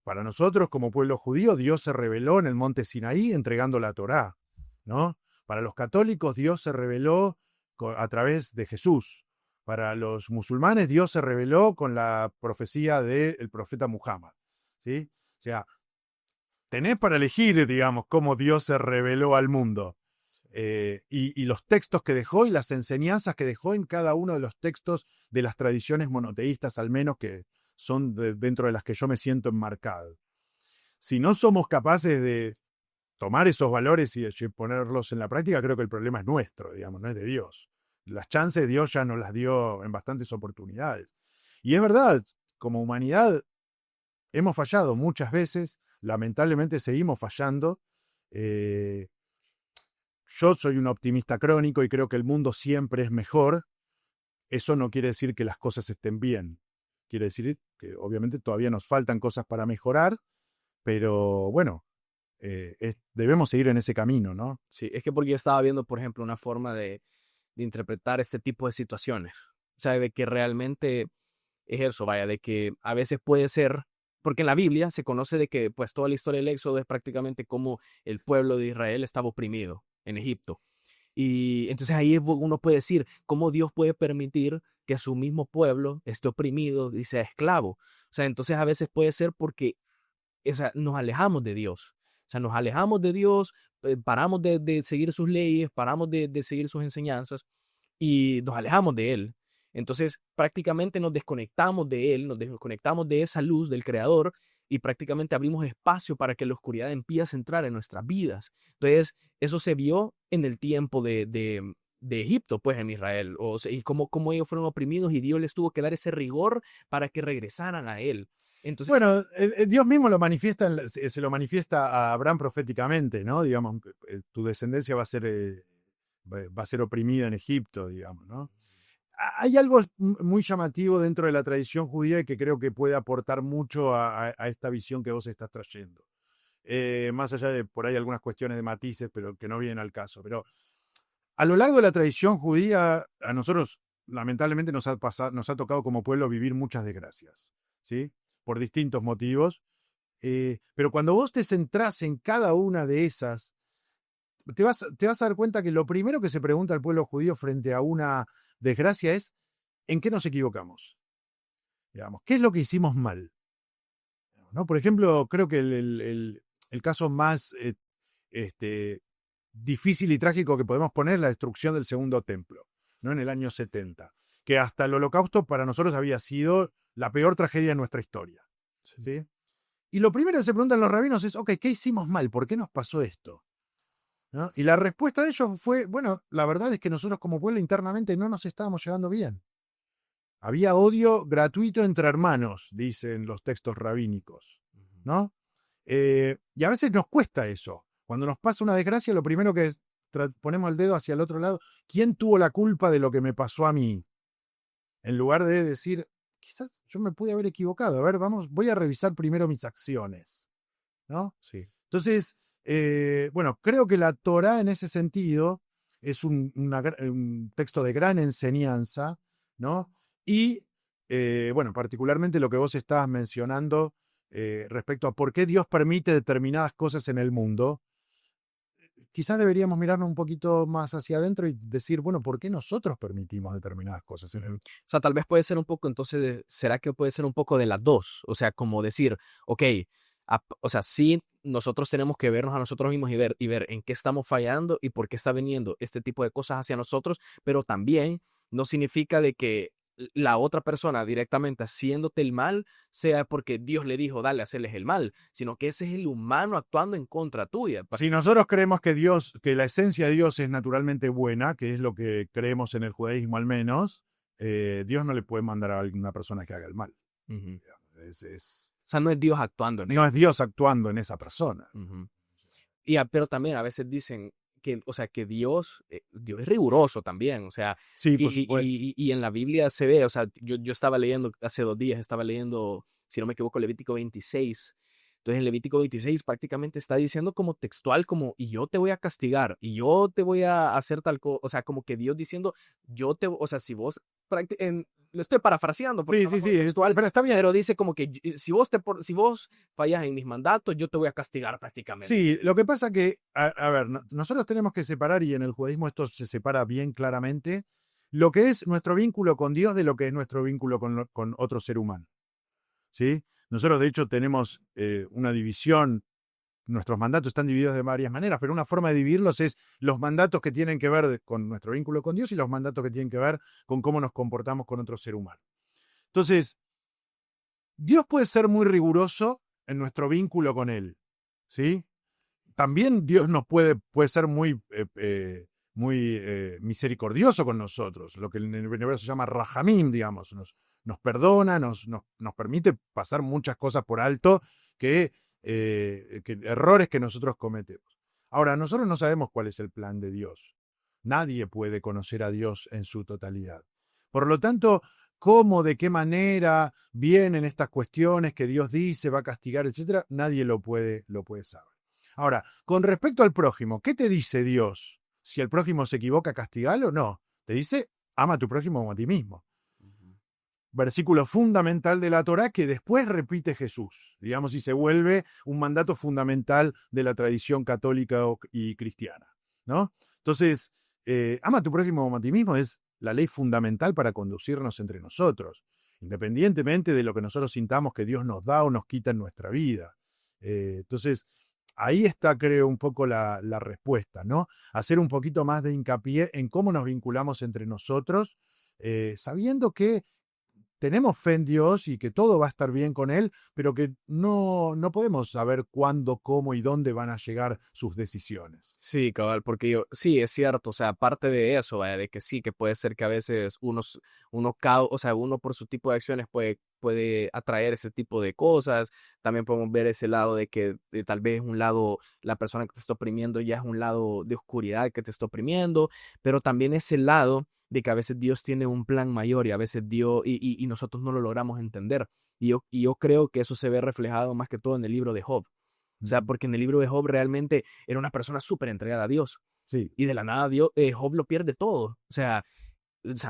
Speaker 2: Para nosotros, como pueblo judío, Dios se reveló en el monte Sinaí entregando la Torá, ¿no? Para los católicos, Dios se reveló a través de Jesús. Para los musulmanes, Dios se reveló con la profecía del profeta Muhammad, ¿sí? O sea, tenés para elegir, digamos, cómo Dios se reveló al mundo. Y los textos que dejó y las enseñanzas que dejó en cada uno de los textos de las tradiciones monoteístas, al menos que son dentro de las que yo me siento enmarcado. Si no somos capaces de tomar esos valores y de ponerlos en la práctica, creo que el problema es nuestro, digamos, no es de Dios. Las chances Dios ya nos las dio en bastantes oportunidades. Y es verdad, como humanidad hemos fallado muchas veces, lamentablemente seguimos fallando. Yo soy un optimista crónico y creo que el mundo siempre es mejor. Eso no quiere decir que las cosas estén bien. Quiere decir que obviamente todavía nos faltan cosas para mejorar, pero bueno, debemos seguir en ese camino, ¿no?
Speaker 1: Sí, es que porque yo estaba viendo, por ejemplo, una forma de interpretar este tipo de situaciones. O sea, de que realmente es eso, vaya, de que a veces puede ser, porque en la Biblia se conoce de que pues toda la historia del Éxodo es prácticamente como el pueblo de Israel estaba oprimido en Egipto. Y entonces ahí uno puede decir cómo Dios puede permitir que su mismo pueblo esté oprimido y sea esclavo. O sea, entonces a veces puede ser porque, o sea, nos alejamos de Dios. O sea, nos alejamos de Dios, paramos de seguir sus leyes, paramos de seguir sus enseñanzas y nos alejamos de Él. Entonces, prácticamente nos desconectamos de Él, nos desconectamos de esa luz del Creador y prácticamente abrimos espacio para que la oscuridad empiece a entrar en nuestras vidas. Entonces, eso se vio en el tiempo de Egipto, pues en Israel, y cómo ellos fueron oprimidos y Dios les tuvo que dar ese rigor para que regresaran a Él. Entonces,
Speaker 2: Bueno, Dios mismo lo manifiesta, se lo manifiesta a Abraham proféticamente, ¿no? Digamos, tu descendencia va a ser oprimida en Egipto, digamos, ¿no? Hay algo muy llamativo dentro de la tradición judía y que creo que puede aportar mucho a esta visión que vos estás trayendo. Más allá de por ahí algunas cuestiones de matices, pero que no vienen al caso. Pero a lo largo de la tradición judía, a nosotros lamentablemente nos ha tocado como pueblo vivir muchas desgracias, ¿sí? Por distintos motivos. Pero cuando vos te centrás en cada una de esas, te vas a dar cuenta que lo primero que se pregunta al pueblo judío frente a una desgracia es ¿en qué nos equivocamos? Digamos, ¿qué es lo que hicimos mal? ¿No? Por ejemplo, creo que el caso más difícil y trágico que podemos poner es la destrucción del segundo templo, ¿no? En el año 70, que hasta el Holocausto para nosotros había sido la peor tragedia de nuestra historia. ¿Sí? Y lo primero que se preguntan los rabinos es, ok, ¿qué hicimos mal? ¿Por qué nos pasó esto? ¿No? Y la respuesta de ellos fue, bueno, la verdad es que nosotros como pueblo internamente no nos estábamos llevando bien. Había odio gratuito entre hermanos, dicen los textos rabínicos, ¿no? Y a veces nos cuesta eso. Cuando nos pasa una desgracia, lo primero que ponemos el dedo hacia el otro lado, ¿quién tuvo la culpa de lo que me pasó a mí? En lugar de decir, quizás yo me pude haber equivocado. A ver, voy a revisar primero mis acciones, ¿no?
Speaker 1: Sí.
Speaker 2: Entonces, bueno, creo que la Torá en ese sentido es un texto de gran enseñanza, ¿no? Y, bueno, particularmente lo que vos estabas mencionando respecto a por qué Dios permite determinadas cosas en el mundo, quizás deberíamos mirarnos un poquito más hacia adentro y decir, bueno, ¿por qué nosotros permitimos determinadas cosas en el mundo?
Speaker 1: O sea, tal vez puede ser un poco, entonces, ¿será que puede ser un poco de las dos? O sea, como decir, ok, o sea, sí, nosotros tenemos que vernos a nosotros mismos y ver en qué estamos fallando y por qué está viniendo este tipo de cosas hacia nosotros, pero también no significa de que la otra persona directamente haciéndote el mal sea porque Dios le dijo, dale, hacerles el mal, sino que ese es el humano actuando en contra tuya.
Speaker 2: Si nosotros creemos que que la esencia de Dios es naturalmente buena, que es lo que creemos en el judaísmo al menos, Dios no le puede mandar a alguna persona que haga el mal.
Speaker 1: Ujú.
Speaker 2: Es,
Speaker 1: O sea, no es Dios actuando en
Speaker 2: no
Speaker 1: él.
Speaker 2: es Dios actuando en esa persona.
Speaker 1: Ujú. Pero también a veces dicen que, o sea, que Dios es riguroso también, o sea,
Speaker 2: Sí, por supuesto.
Speaker 1: y en la Biblia se ve, o sea, yo estaba leyendo hace 2 días, estaba leyendo, si no me equivoco, Levítico 26. Entonces en Levítico 26 prácticamente está diciendo como textual, como, y yo te voy a castigar, y yo te voy a hacer tal cosa, o sea, como que Dios diciendo, o sea, si vos, lo estoy parafraseando porque
Speaker 2: Sí,
Speaker 1: no me
Speaker 2: sí,
Speaker 1: acuerdo
Speaker 2: sí,
Speaker 1: textual,
Speaker 2: pero está bien.
Speaker 1: pero dice como que si vos fallas en mis mandatos, yo te voy a castigar prácticamente.
Speaker 2: Sí, lo que pasa que, a ver, nosotros tenemos que separar, y en el judaísmo esto se separa bien claramente, lo que es nuestro vínculo con Dios de lo que es nuestro vínculo con otro ser humano. ¿Sí? Nosotros, de hecho, tenemos una división. Nuestros mandatos están divididos de varias maneras, pero una forma de dividirlos es los mandatos que tienen que ver con nuestro vínculo con Dios y los mandatos que tienen que ver con cómo nos comportamos con otro ser humano. Entonces, Dios puede ser muy riguroso en nuestro vínculo con Él, ¿sí? También Dios puede ser muy misericordioso con nosotros, lo que en el hebreo se llama rahamim, digamos, nos perdona, nos permite pasar muchas cosas por alto, que errores que nosotros cometemos. Ahora, nosotros no sabemos cuál es el plan de Dios. Nadie puede conocer a Dios en su totalidad. Por lo tanto, cómo, de qué manera vienen estas cuestiones que Dios dice, va a castigar, etcétera, nadie lo puede saber. Ahora, con respecto al prójimo, ¿qué te dice Dios? Si el prójimo se equivoca, castigalo o no. Te dice, ama a tu prójimo como a ti mismo.
Speaker 1: Ujú.
Speaker 2: Versículo fundamental de la Torá que después repite Jesús, digamos, y se vuelve un mandato fundamental de la tradición católica y cristiana, ¿no? Entonces, ama a tu prójimo como a ti mismo es la ley fundamental para conducirnos entre nosotros, independientemente de lo que nosotros sintamos que Dios nos da o nos quita en nuestra vida. Entonces, ahí está, creo, un poco la respuesta, ¿no? Hacer un poquito más de hincapié en cómo nos vinculamos entre nosotros, sabiendo que tenemos fe en Dios y que todo va a estar bien con Él, pero que no podemos saber cuándo, cómo y dónde van a llegar sus decisiones.
Speaker 1: Sí, cabal, porque sí, es cierto, o sea, aparte de eso, vaya, de que sí, que puede ser que a veces o sea, uno por su tipo de acciones puede atraer ese tipo de cosas, también podemos ver ese lado de que tal vez un lado, la persona que te está oprimiendo ya es un lado de oscuridad que te está oprimiendo, pero también ese lado de que a veces Dios tiene un plan mayor y a veces Dios, y nosotros no lo logramos entender, y yo creo que eso se ve reflejado más que todo en el libro de Job. O sea, porque en el libro de Job realmente era una persona súper entregada a Dios.
Speaker 2: Sí.
Speaker 1: Y de la nada Job lo pierde todo. O sea,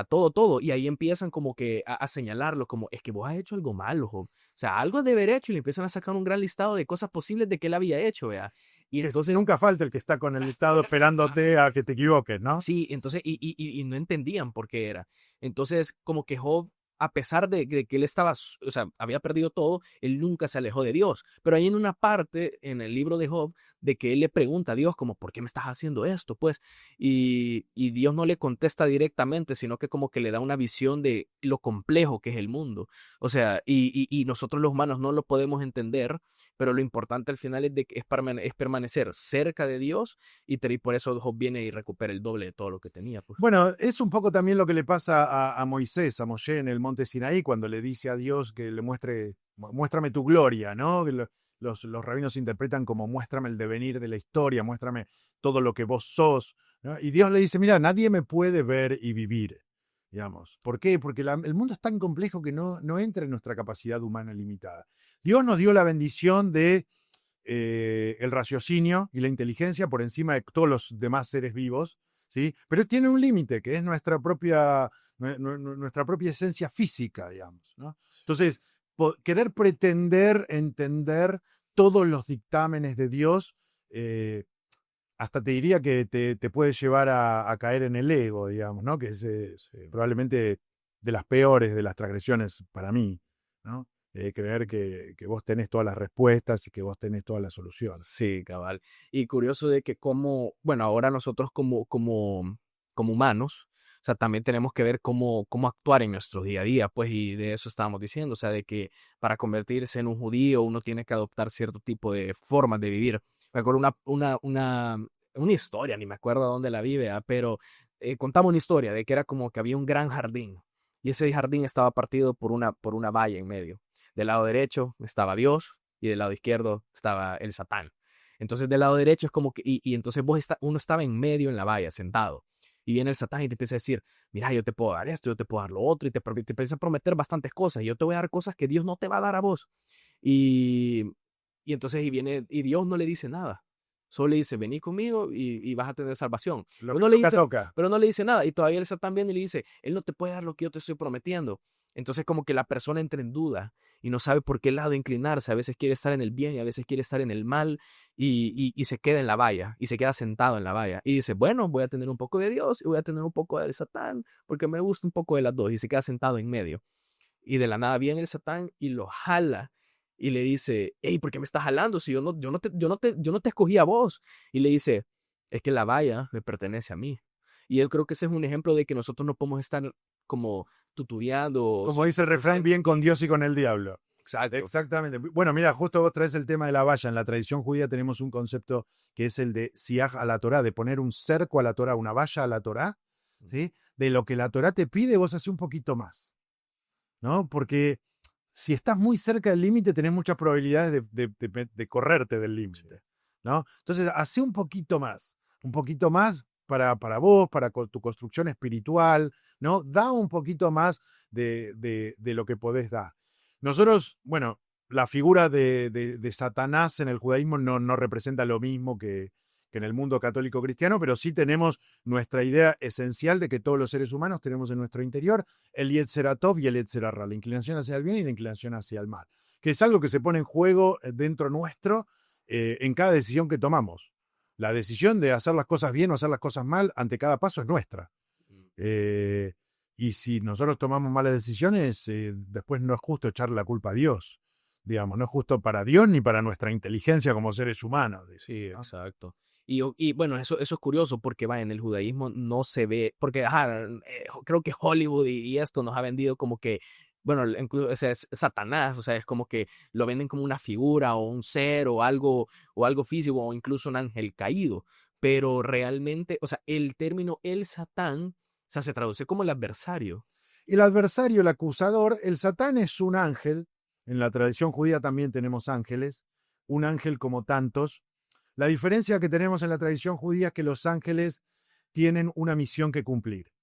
Speaker 1: todo, todo. Y ahí empiezan como que a señalarlo, como, es que vos has hecho algo malo, Job. O sea, algo de haber hecho. Y le empiezan a sacar un gran listado de cosas posibles de que él había hecho, vea. Y entonces,
Speaker 2: Nunca falta el que está con el listado esperándote a que te equivoques, ¿no?
Speaker 1: sí, entonces, y no entendían por qué era. Entonces, como que Job, a pesar de que él estaba, o sea, había perdido todo, él nunca se alejó de Dios. Pero hay en una parte en el libro de Job de que él le pregunta a Dios como, ¿por qué me estás haciendo esto? Pues, y Dios no le contesta directamente, sino que como que le da una visión de lo complejo que es el mundo. O sea, y nosotros los humanos no lo podemos entender, pero lo importante al final es, de que es permanecer cerca de Dios y por eso Job viene y recupera el doble de todo lo que tenía. Pues.
Speaker 2: Bueno, es un poco también lo que le pasa a Moisés, a Moshe en el monte Sinaí, cuando le dice a Dios que le muéstrame tu gloria, ¿no? Que los rabinos interpretan como muéstrame el devenir de la historia, muéstrame todo lo que vos sos, ¿no? Y Dios le dice, mira, nadie me puede ver y vivir, digamos. ¿Por qué? Porque el mundo es tan complejo que no entra en nuestra capacidad humana limitada. Dios nos dio la bendición de el raciocinio y la inteligencia por encima de todos los demás seres vivos, ¿sí? Pero tiene un límite, que es nuestra propia esencia física, digamos, ¿no? Entonces, querer pretender entender todos los dictámenes de Dios, hasta te diría que te puede llevar a caer en el ego, digamos, ¿no? Que es probablemente de las peores de las transgresiones para mí, ¿no? Creer que vos tenés todas las respuestas y que vos tenés todas las soluciones.
Speaker 1: Sí, cabal. Y curioso de que bueno, ahora nosotros como humanos, o sea, también tenemos que ver cómo actuar en nuestro día a día, pues, y de eso estábamos diciendo, o sea, de que para convertirse en un judío uno tiene que adoptar cierto tipo de formas de vivir. Me acuerdo una historia, ni me acuerdo dónde la vi, ¿verdad? Pero contaba una historia de que era como que había un gran jardín y ese jardín estaba partido por una valla en medio. Del lado derecho estaba Dios y del lado izquierdo estaba el Satán. Entonces del lado derecho es como que, y entonces uno estaba en medio en la valla, sentado. Y viene el Satán y te empieza a decir, mira, yo te puedo dar esto, yo te puedo dar lo otro, y te empieza a prometer bastantes cosas, y yo te voy a dar cosas que Dios no te va a dar a vos. Y, y entonces y Dios no le dice nada. Solo le dice, vení conmigo y vas a tener salvación.
Speaker 2: Lo
Speaker 1: Pero
Speaker 2: que
Speaker 1: no le
Speaker 2: toca,
Speaker 1: dice,
Speaker 2: toca.
Speaker 1: pero no le dice nada. Y todavía el Satán viene y le dice, él no te puede dar lo que yo te estoy prometiendo. Entonces como que la persona entra en duda y no sabe por qué lado inclinarse. A veces quiere estar en el bien y a veces quiere estar en el mal y se queda en la valla y se queda sentado en la valla. Y dice, bueno, voy a tener un poco de Dios y voy a tener un poco del Satán porque me gusta un poco de las dos y se queda sentado en medio. Y de la nada viene el Satán y lo jala y le dice, hey, ¿por qué me estás jalando si yo no te escogí a vos? Y le dice, es que la valla me pertenece a mí. Y yo creo que ese es un ejemplo de que nosotros no podemos estar como tutureando.
Speaker 2: Como dice el refrán, bien con Dios y con el diablo.
Speaker 1: Exacto.
Speaker 2: Exactamente. Bueno, mira, justo vos traes el tema de la valla. En la tradición judía tenemos un concepto que es el de siaj a la Torá, de poner un cerco a la Torá, una valla a la Torá, ¿sí? De lo que la Torá te pide, vos haces un poquito más, ¿no? Porque si estás muy cerca del límite, tenés muchas probabilidades de correrte del límite, ¿no? Entonces, hace un poquito más para vos, para tu construcción espiritual, ¿no? Da un poquito más de lo que podés dar. Nosotros, bueno, la figura de Satanás en el judaísmo no representa lo mismo que en el mundo católico cristiano, pero sí tenemos nuestra idea esencial de que todos los seres humanos tenemos en nuestro interior el Yetzer Tov y el Yetzer Hara, la inclinación hacia el bien y la inclinación hacia el mal, que es algo que se pone en juego dentro nuestro en cada decisión que tomamos. La decisión de hacer las cosas bien o hacer las cosas mal ante cada paso es nuestra. Y si nosotros tomamos malas decisiones, después no es justo echarle la culpa a Dios. Digamos, no es justo para Dios ni para nuestra inteligencia como seres humanos.
Speaker 1: Sí,
Speaker 2: ¿no?
Speaker 1: exacto. Y bueno, eso es curioso porque va, en el judaísmo no se ve, porque creo que Hollywood y esto nos ha vendido como que, bueno, incluso o sea, es Satanás, o sea, es como que lo venden como una figura o un ser o algo físico o incluso un ángel caído, pero realmente, o sea, el término el Satán, o sea, se traduce como el adversario.
Speaker 2: El adversario, el acusador, el Satán es un ángel. En la tradición judía también tenemos ángeles, un ángel como tantos. La diferencia que tenemos en la tradición judía es que los ángeles tienen una misión que cumplir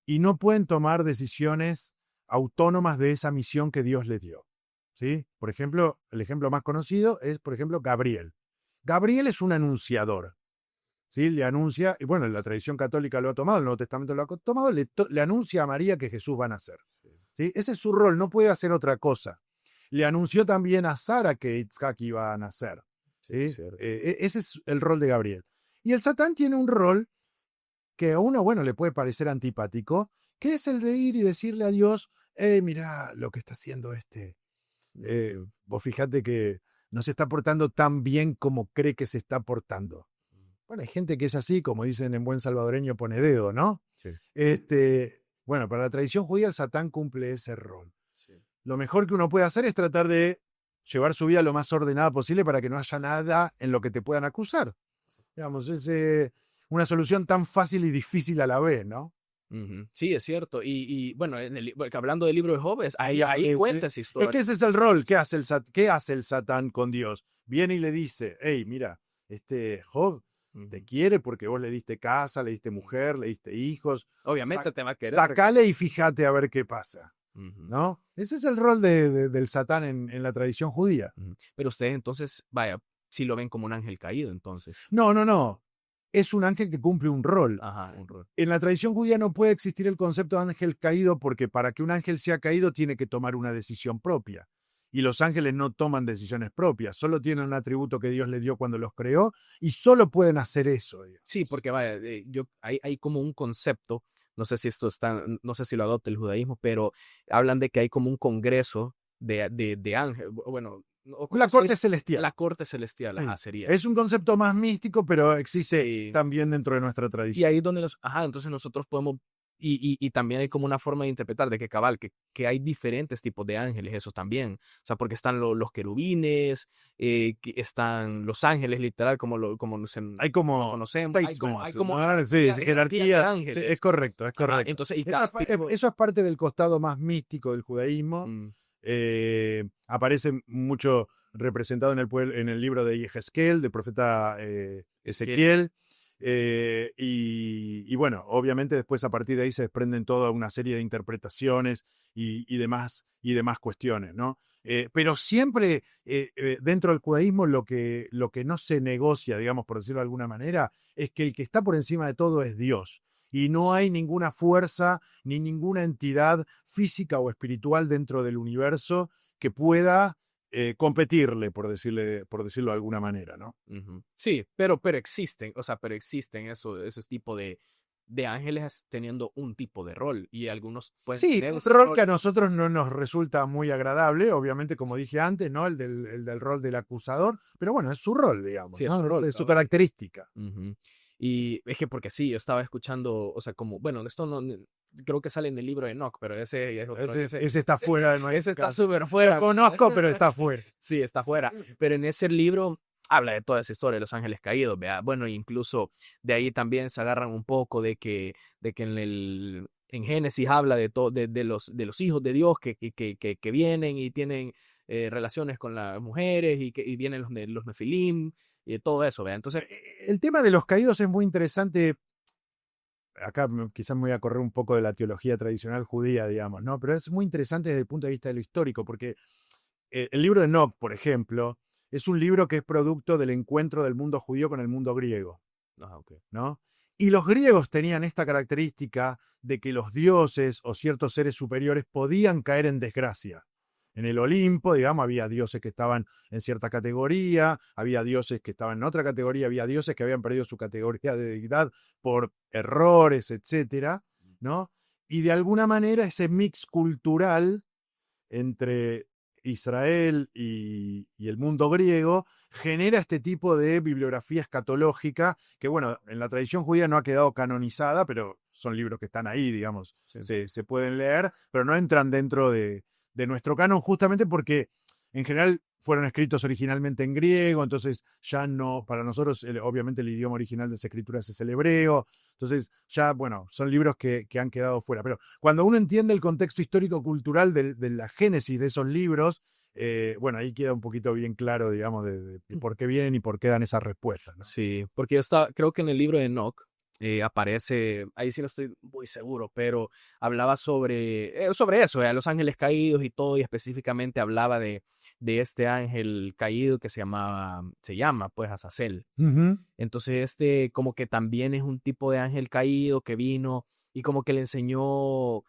Speaker 2: y no pueden tomar decisiones autónomas de esa misión que Dios les dio. ¿Sí? Por ejemplo, el ejemplo más conocido es, por ejemplo, Gabriel. Gabriel es un anunciador. ¿Sí? Le anuncia, y bueno, la tradición católica lo ha tomado, el Nuevo Testamento lo ha tomado, le anuncia a María que Jesús va a nacer. ¿Sí? Ese es su rol, no puede hacer otra cosa. Le anunció también a Sara que Itzhak iba a nacer. ¿Sí? Ese es el rol de Gabriel. Y el Satán tiene un rol que a uno, bueno, le puede parecer antipático, que es el de ir y decirle a Dios, mirá lo que está haciendo este. Vos fijate que no se está portando tan bien como cree que se está portando. Bueno, hay gente que es así, como dicen en buen salvadoreño, pone dedo, ¿no?
Speaker 1: Sí.
Speaker 2: Bueno, para la tradición judía el Satán cumple ese rol.
Speaker 1: Sí.
Speaker 2: Lo mejor que uno puede hacer es tratar de llevar su vida lo más ordenada posible para que no haya nada en lo que te puedan acusar. Digamos, es una solución tan fácil y difícil a la vez, ¿no?
Speaker 1: Ujú. Sí, es cierto. Y bueno, porque hablando del libro de Job, ahí cuenta esa
Speaker 2: Es
Speaker 1: historia.
Speaker 2: que ese es el rol. ¿Qué hace el Satán con Dios? Viene y le dice, hey, mira, Job te quiere porque vos le diste casa, le diste mujer, le diste hijos.
Speaker 1: Obviamente te va a querer.
Speaker 2: Sacale y fíjate a ver qué pasa.
Speaker 1: Ujú.
Speaker 2: ¿No? Ese es el rol del Satán en la tradición judía.
Speaker 1: Pero ustedes entonces, vaya, si lo ven como un ángel caído, entonces.
Speaker 2: No. Es un ángel que cumple un rol.
Speaker 1: Ajá, un rol.
Speaker 2: En la tradición judía no puede existir el concepto de ángel caído porque para que un ángel sea caído tiene que tomar una decisión propia. Y los ángeles no toman decisiones propias, solo tienen un atributo que Dios les dio cuando los creó y solo pueden hacer eso.
Speaker 1: Sí, porque vaya, hay como un concepto, no sé si no sé si lo adopta el judaísmo, pero hablan de que hay como un congreso de ángeles, bueno,
Speaker 2: La corte celestial.
Speaker 1: La corte celestial,
Speaker 2: Sí.
Speaker 1: sería.
Speaker 2: Es un concepto más místico, pero existe
Speaker 1: Sí.
Speaker 2: también dentro de nuestra
Speaker 1: Y
Speaker 2: tradición.
Speaker 1: ahí es donde entonces nosotros podemos, y también hay como una forma de interpretar de que que hay diferentes tipos de ángeles, eso también. O sea, porque están los querubines, que están los ángeles, literal, como
Speaker 2: Hay como
Speaker 1: conocemos. Hay como
Speaker 2: ¿no? Sí,
Speaker 1: jerarquía de
Speaker 2: jerarquías. Sí,
Speaker 1: ángeles.
Speaker 2: es correcto, es
Speaker 1: Ajá,
Speaker 2: correcto.
Speaker 1: entonces, y
Speaker 2: Eso,
Speaker 1: cada tipo.
Speaker 2: eso es parte del costado más místico del judaísmo.
Speaker 1: Mm,
Speaker 2: Aparece mucho representado en el libro de Yehezkel, del profeta Ezequiel. Y bueno, obviamente después a partir de ahí se desprenden toda una serie de interpretaciones y demás cuestiones, ¿no? Pero siempre dentro del judaísmo lo que no se negocia, digamos, por decirlo de alguna manera, es que el que está por encima de todo es Dios. Y no hay ninguna fuerza ni ninguna entidad física o espiritual dentro del universo que pueda competirle, por decirlo de alguna manera, ¿no?
Speaker 1: ujú. Sí, pero existen, o sea, pero existen esos tipos de ángeles teniendo un tipo de rol y algunos pueden
Speaker 2: Sí,
Speaker 1: tener
Speaker 2: un
Speaker 1: ese
Speaker 2: rol
Speaker 1: rol.
Speaker 2: que a nosotros no nos resulta muy agradable, obviamente, como dije antes, ¿no? El del rol del acusador, pero bueno, es su rol, digamos,
Speaker 1: Sí, es
Speaker 2: ¿no?
Speaker 1: su rol,
Speaker 2: Es su
Speaker 1: cabal.
Speaker 2: característica.
Speaker 1: Ujú. Y es que porque sí, yo estaba escuchando, o sea, como, bueno, esto no, creo que sale en el libro de Enoch, pero ese ya es otro,
Speaker 2: Ese está fuera de nuestra
Speaker 1: ese está
Speaker 2: casa.
Speaker 1: súper
Speaker 2: Lo
Speaker 1: fuera.
Speaker 2: conozco, pero está fuera.
Speaker 1: Sí, está fuera. Pero en ese libro habla de toda esa historia de los ángeles caídos, ¿vea? Bueno, incluso de ahí también se agarran un poco de que en Génesis habla de los hijos de Dios que vienen y tienen relaciones con las mujeres y vienen los nefilim y todo eso, ¿vea? Entonces,
Speaker 2: El tema de los caídos es muy interesante. Acá quizás me voy a correr un poco de la teología tradicional judía, digamos, ¿no? Pero es muy interesante desde el punto de vista de lo histórico, porque el libro de Enoch, por ejemplo, es un libro que es producto del encuentro del mundo judío con el mundo griego,
Speaker 1: ok.
Speaker 2: ¿no? Y los griegos tenían esta característica de que los dioses o ciertos seres superiores podían caer en desgracia. En el Olimpo, digamos, había dioses que estaban en cierta categoría, había dioses que estaban en otra categoría, había dioses que habían perdido su categoría de deidad por errores, etcétera, ¿no? Y de alguna manera ese mix cultural entre Israel y el mundo griego genera este tipo de bibliografía escatológica que, bueno, en la tradición judía no ha quedado canonizada, pero son libros que están ahí, digamos,
Speaker 1: Sí.
Speaker 2: se pueden leer, pero no entran dentro de nuestro canon justamente porque en general fueron escritos originalmente en griego, entonces ya no, para nosotros obviamente el idioma original de esas escrituras es el hebreo, entonces ya, bueno, son libros que han quedado fuera, pero cuando uno entiende el contexto histórico-cultural de la génesis de esos libros, bueno, ahí queda un poquito bien claro, digamos, de por qué vienen y por qué dan esas respuestas, ¿no?
Speaker 1: Sí, porque creo que en el libro de Enoch aparece, ahí sí no estoy muy seguro, pero hablaba sobre eso, los ángeles caídos y todo, y específicamente hablaba de este ángel caído que se llama pues Azazel.
Speaker 2: Uh-huh.
Speaker 1: Entonces como que también es un tipo de ángel caído que vino y como que le enseñó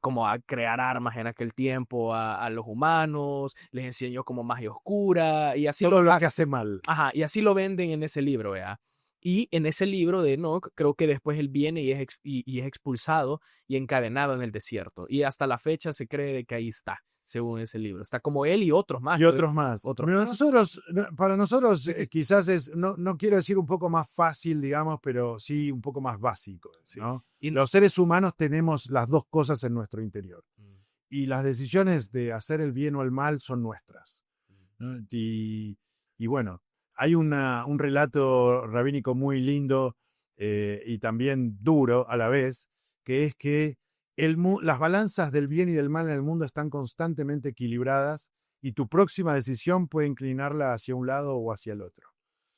Speaker 1: como a crear armas en aquel tiempo a los humanos, les enseñó como magia oscura y así
Speaker 2: Todo lo que hace mal.
Speaker 1: Ajá, y así lo venden en ese libro, ¿verdad? Y en ese libro de Enoch, creo que después él viene y es expulsado y encadenado en el desierto. Y hasta la fecha se cree de que ahí está. según ese libro. Está como él y otros más.
Speaker 2: Y otros más.
Speaker 1: Otros
Speaker 2: Pero
Speaker 1: más.
Speaker 2: para nosotros quizás es, no quiero decir un poco más fácil, digamos, pero sí un poco más básico,
Speaker 1: Sí.
Speaker 2: ¿no?
Speaker 1: Y-
Speaker 2: Los seres humanos tenemos las dos cosas en nuestro interior.
Speaker 1: Mm,
Speaker 2: Y las decisiones de hacer el bien o el mal son nuestras,
Speaker 1: mm,
Speaker 2: ¿no? Y bueno, hay un relato rabínico muy lindo y también duro a la vez, que es que las balanzas del bien y del mal en el mundo están constantemente equilibradas y tu próxima decisión puede inclinarla hacia un lado o hacia el otro,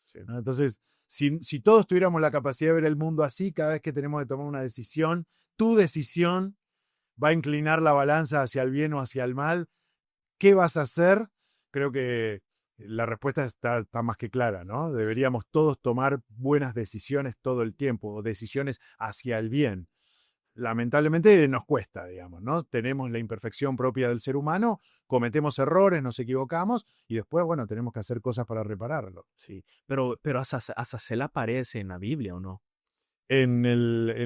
Speaker 1: sí.
Speaker 2: ¿no? Entonces, si todos tuviéramos la capacidad de ver el mundo así, cada vez que tenemos que tomar una decisión, tu decisión va a inclinar la balanza hacia el bien o hacia el mal. ¿Qué vas a hacer? Creo que la respuesta está más que clara, ¿no? Deberíamos todos tomar buenas decisiones todo el tiempo, o decisiones hacia el bien. Lamentablemente nos cuesta, digamos, ¿no? Tenemos la imperfección propia del ser humano, cometemos errores, nos equivocamos y después, bueno, tenemos que hacer cosas para repararlo.
Speaker 1: Sí. Pero Azazel aparece en la Biblia, ¿o no?
Speaker 2: En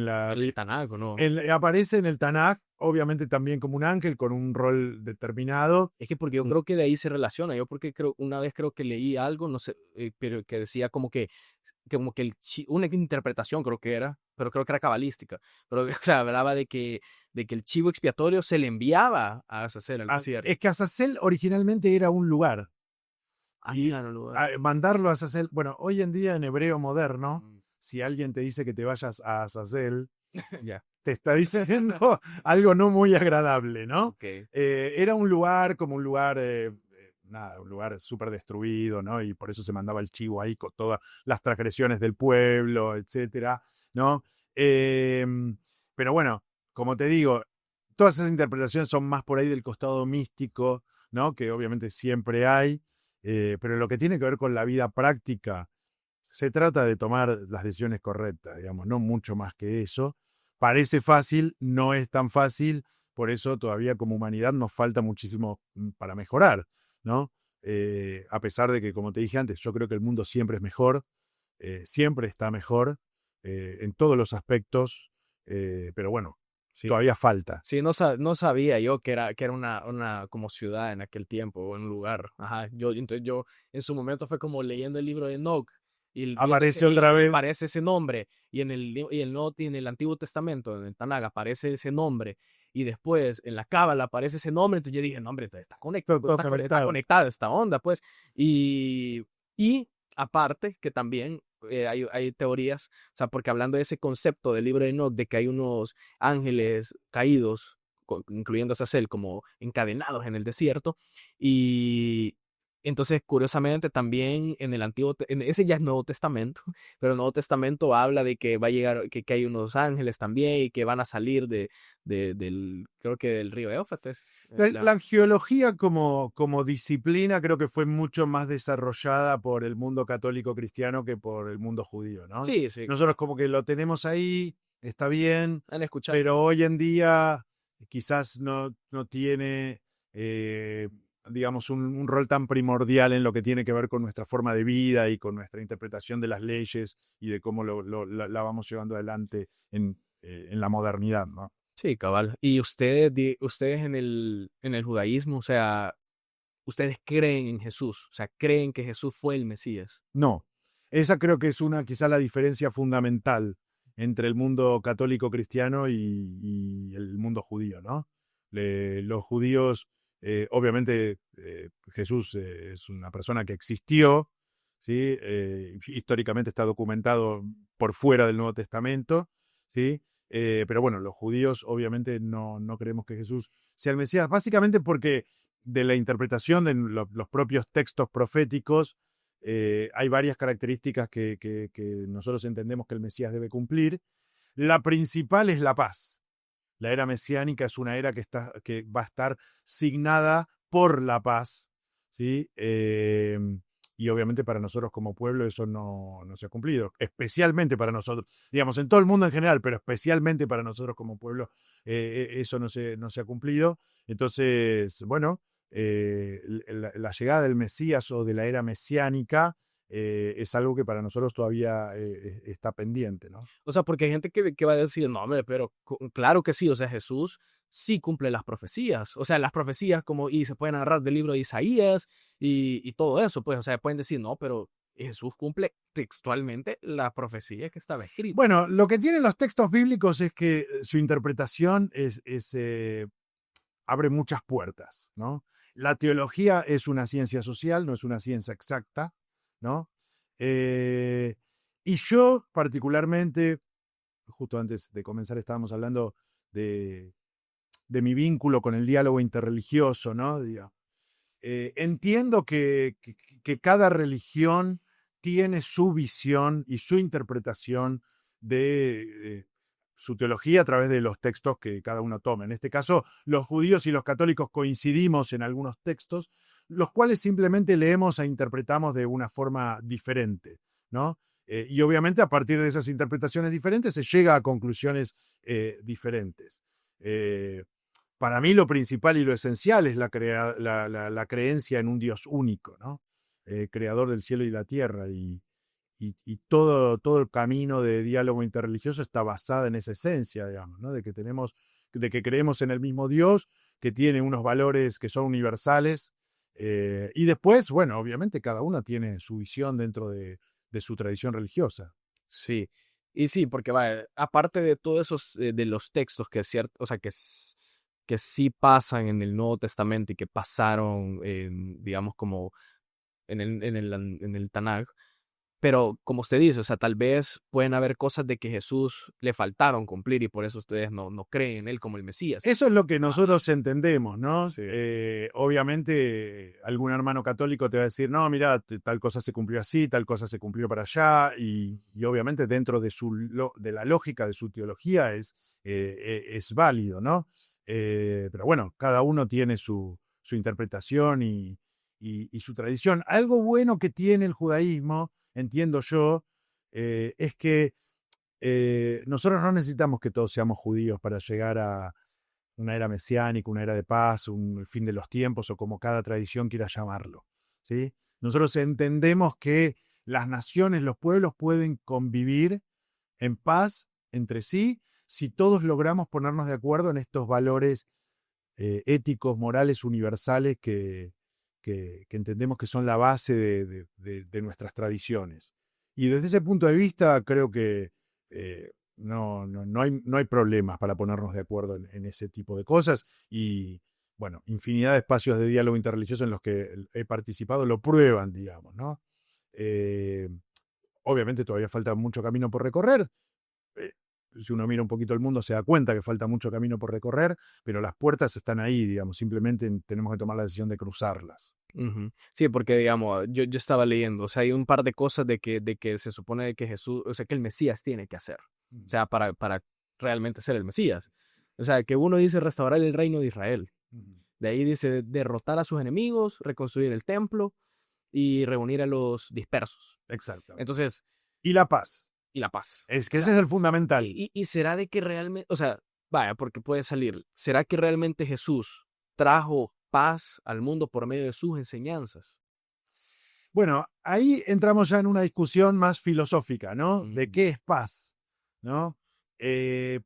Speaker 2: la,
Speaker 1: En el Tanakh, ¿o no?
Speaker 2: aparece en el Tanaj, obviamente también como un ángel con un rol determinado.
Speaker 1: Es que porque yo creo que de ahí se relaciona. Yo porque una vez creo que leí algo, no sé, pero que decía como que una interpretación creo que era, pero creo que era cabalística. Pero o sea, hablaba de que el chivo expiatorio se le enviaba a Azazel al desierto.
Speaker 2: Es que Azazel originalmente era un lugar.
Speaker 1: Ah,
Speaker 2: Y
Speaker 1: ya no lo
Speaker 2: mandarlo a Azazel, bueno, hoy en día en hebreo moderno,
Speaker 1: Mm,
Speaker 2: si alguien te dice que te vayas a Azazel,
Speaker 1: Ya,
Speaker 2: te está diciendo algo no muy agradable, ¿no?
Speaker 1: ok.
Speaker 2: Era un lugar como un lugar, nada, un lugar súper destruido, ¿no? Y por eso se mandaba el chivo ahí con todas las transgresiones del pueblo, etcétera, ¿no? Pero bueno, como te digo, todas esas interpretaciones son más por ahí del costado místico, ¿no? Que obviamente siempre hay, pero lo que tiene que ver con la vida práctica, se trata de tomar las decisiones correctas, digamos, no mucho más que eso. Parece fácil, no es tan fácil, por eso todavía como humanidad nos falta muchísimo para mejorar, ¿no? A pesar de que, como te dije antes, yo creo que el mundo siempre es mejor, siempre está mejor en todos los aspectos, pero bueno,
Speaker 1: Sí.
Speaker 2: todavía falta.
Speaker 1: Sí, no sabía yo que era una como ciudad en aquel tiempo, o un lugar. Ajá. Entonces yo en su momento fue como leyendo el libro de Enoch y viendo
Speaker 2: Aparece otra
Speaker 1: y
Speaker 2: vez.
Speaker 1: aparece ese nombre y en el Antiguo Testamento, en el Tanakh, aparece ese nombre y después en la Cábala aparece ese nombre. Entonces yo dije, no, hombre, entonces
Speaker 2: Todo
Speaker 1: está
Speaker 2: conectado.
Speaker 1: conectada esta onda, pues. Y aparte que también hay teorías, o sea, porque hablando de ese concepto del libro de Enoch, de que hay unos ángeles caídos, incluyendo a Azazel, como encadenados en el desierto. Y entonces, curiosamente, también en el ese ya es Nuevo Testamento, pero el Nuevo Testamento habla de que va a llegar, que hay unos ángeles también y que van a salir creo que del río Éufrates.
Speaker 2: La angiología como disciplina creo que fue mucho más desarrollada por el mundo católico cristiano que por el mundo judío, ¿no?
Speaker 1: Sí, sí,
Speaker 2: Nosotros como que lo tenemos ahí, está bien,
Speaker 1: han escuchado.
Speaker 2: pero hoy en día quizás no tiene, eh, digamos, un rol tan primordial en lo que tiene que ver con nuestra forma de vida y con nuestra interpretación de las leyes y de cómo la vamos llevando adelante en la modernidad, ¿no?
Speaker 1: Sí, cabal. Y ustedes en el judaísmo, o sea, ustedes creen en Jesús, o sea, creen que Jesús fue el Mesías.
Speaker 2: No, esa creo que es quizá la diferencia fundamental entre el mundo católico cristiano y el mundo judío, ¿no? Los judíos, obviamente, Jesús es una persona que existió, ¿sí? Históricamente está documentado por fuera del Nuevo Testamento, ¿sí? Pero bueno, los judíos obviamente no creemos que Jesús sea el Mesías, básicamente porque de la interpretación de los propios textos proféticos, hay varias características que nosotros entendemos que el Mesías debe cumplir. La principal es la paz. La era mesiánica es una era que va a estar signada por la paz, ¿sí? Y obviamente para nosotros como pueblo eso no se ha cumplido, especialmente para nosotros, digamos, en todo el mundo en general, pero especialmente para nosotros como pueblo, eso no se ha cumplido. Entonces, bueno, la llegada del Mesías o de la era mesiánica es algo que para nosotros todavía está pendiente, ¿no?
Speaker 1: O sea, porque hay gente que va a decir, no, hombre, pero claro que sí, o sea, Jesús sí cumple las profecías. O sea, las profecías como, y se pueden agarrar del libro de Isaías y todo eso, pues, o sea, pueden decir, no, pero Jesús cumple textualmente la profecía que estaba escrita.
Speaker 2: Bueno, lo que tienen los textos bíblicos es que su interpretación abre muchas puertas, ¿no? La teología es una ciencia social, no es una ciencia exacta, ¿no? Eh, y yo particularmente, justo antes de comenzar estábamos hablando de, de mi vínculo con el diálogo interreligioso, ¿no? Entiendo que cada religión tiene su visión y su interpretación de su teología a través de los textos que cada uno toma. En este caso, los judíos y los católicos coincidimos en algunos textos, los cuales simplemente leemos e interpretamos de una forma diferente, ¿no? Y obviamente a partir de esas interpretaciones diferentes se llega a conclusiones diferentes. Para mí lo principal y lo esencial es la creencia en un Dios único, ¿no? Creador del cielo y la tierra. Y todo el camino de diálogo interreligioso está basado en esa esencia, digamos, ¿no? De que creemos en el mismo Dios, que tiene unos valores que son universales. Y después, bueno, obviamente cada uno tiene su visión dentro de su tradición religiosa.
Speaker 1: Sí, y sí, porque va, aparte de todos esos, de los textos que es cierto, o sea, que sí pasan en el Nuevo Testamento y que pasaron, digamos, como en el Tanaj, pero como usted dice, o sea, tal vez pueden haber cosas de que Jesús le faltaron cumplir y por eso ustedes no creen en él como el Mesías.
Speaker 2: Eso es lo que nosotros entendemos, ¿no?
Speaker 1: Sí.
Speaker 2: Obviamente, algún hermano católico te va a decir, no, mira, tal cosa se cumplió así, tal cosa se cumplió para allá, y obviamente dentro de la lógica de su teología es válido, ¿no? Pero bueno, cada uno tiene su interpretación y su tradición. Algo bueno que tiene el judaísmo, entiendo yo, es que nosotros no necesitamos que todos seamos judíos para llegar a una era mesiánica, una era de paz, un fin de los tiempos o como cada tradición quiera llamarlo, ¿sí? Nosotros entendemos que las naciones, los pueblos pueden convivir en paz entre sí si todos logramos ponernos de acuerdo en estos valores éticos, morales, universales que entendemos que son la base de nuestras tradiciones. Y desde ese punto de vista creo que no hay problemas para ponernos de acuerdo en ese tipo de cosas. Y bueno, infinidad de espacios de diálogo interreligioso en los que he participado lo prueban, digamos, ¿no? Eh, Obviamente todavía falta mucho camino por recorrer. Eh, si uno mira un poquito el mundo se da cuenta que falta mucho camino por recorrer, pero las puertas están ahí, digamos, simplemente tenemos que tomar la decisión de cruzarlas.
Speaker 1: Ujú. Sí, porque digamos, yo estaba leyendo, o sea, hay un par de cosas de que se supone que Jesús, o sea, que el Mesías tiene que hacer, o sea, para realmente ser el Mesías. O sea, que uno dice restaurar el reino de Israel. De ahí dice derrotar a sus enemigos, reconstruir el templo y reunir a los dispersos.
Speaker 2: Exactamente.
Speaker 1: Entonces,
Speaker 2: Y la paz.
Speaker 1: y la paz.
Speaker 2: Es que
Speaker 1: O
Speaker 2: ese
Speaker 1: sea,
Speaker 2: es el fundamental.
Speaker 1: y será de que realmente, o sea, vaya, porque puede salir, ¿será que realmente Jesús trajo paz al mundo por medio de sus enseñanzas?
Speaker 2: Bueno, ahí entramos ya en una discusión más filosófica, ¿no? ¿De
Speaker 1: Mm.
Speaker 2: qué es paz? ¿No?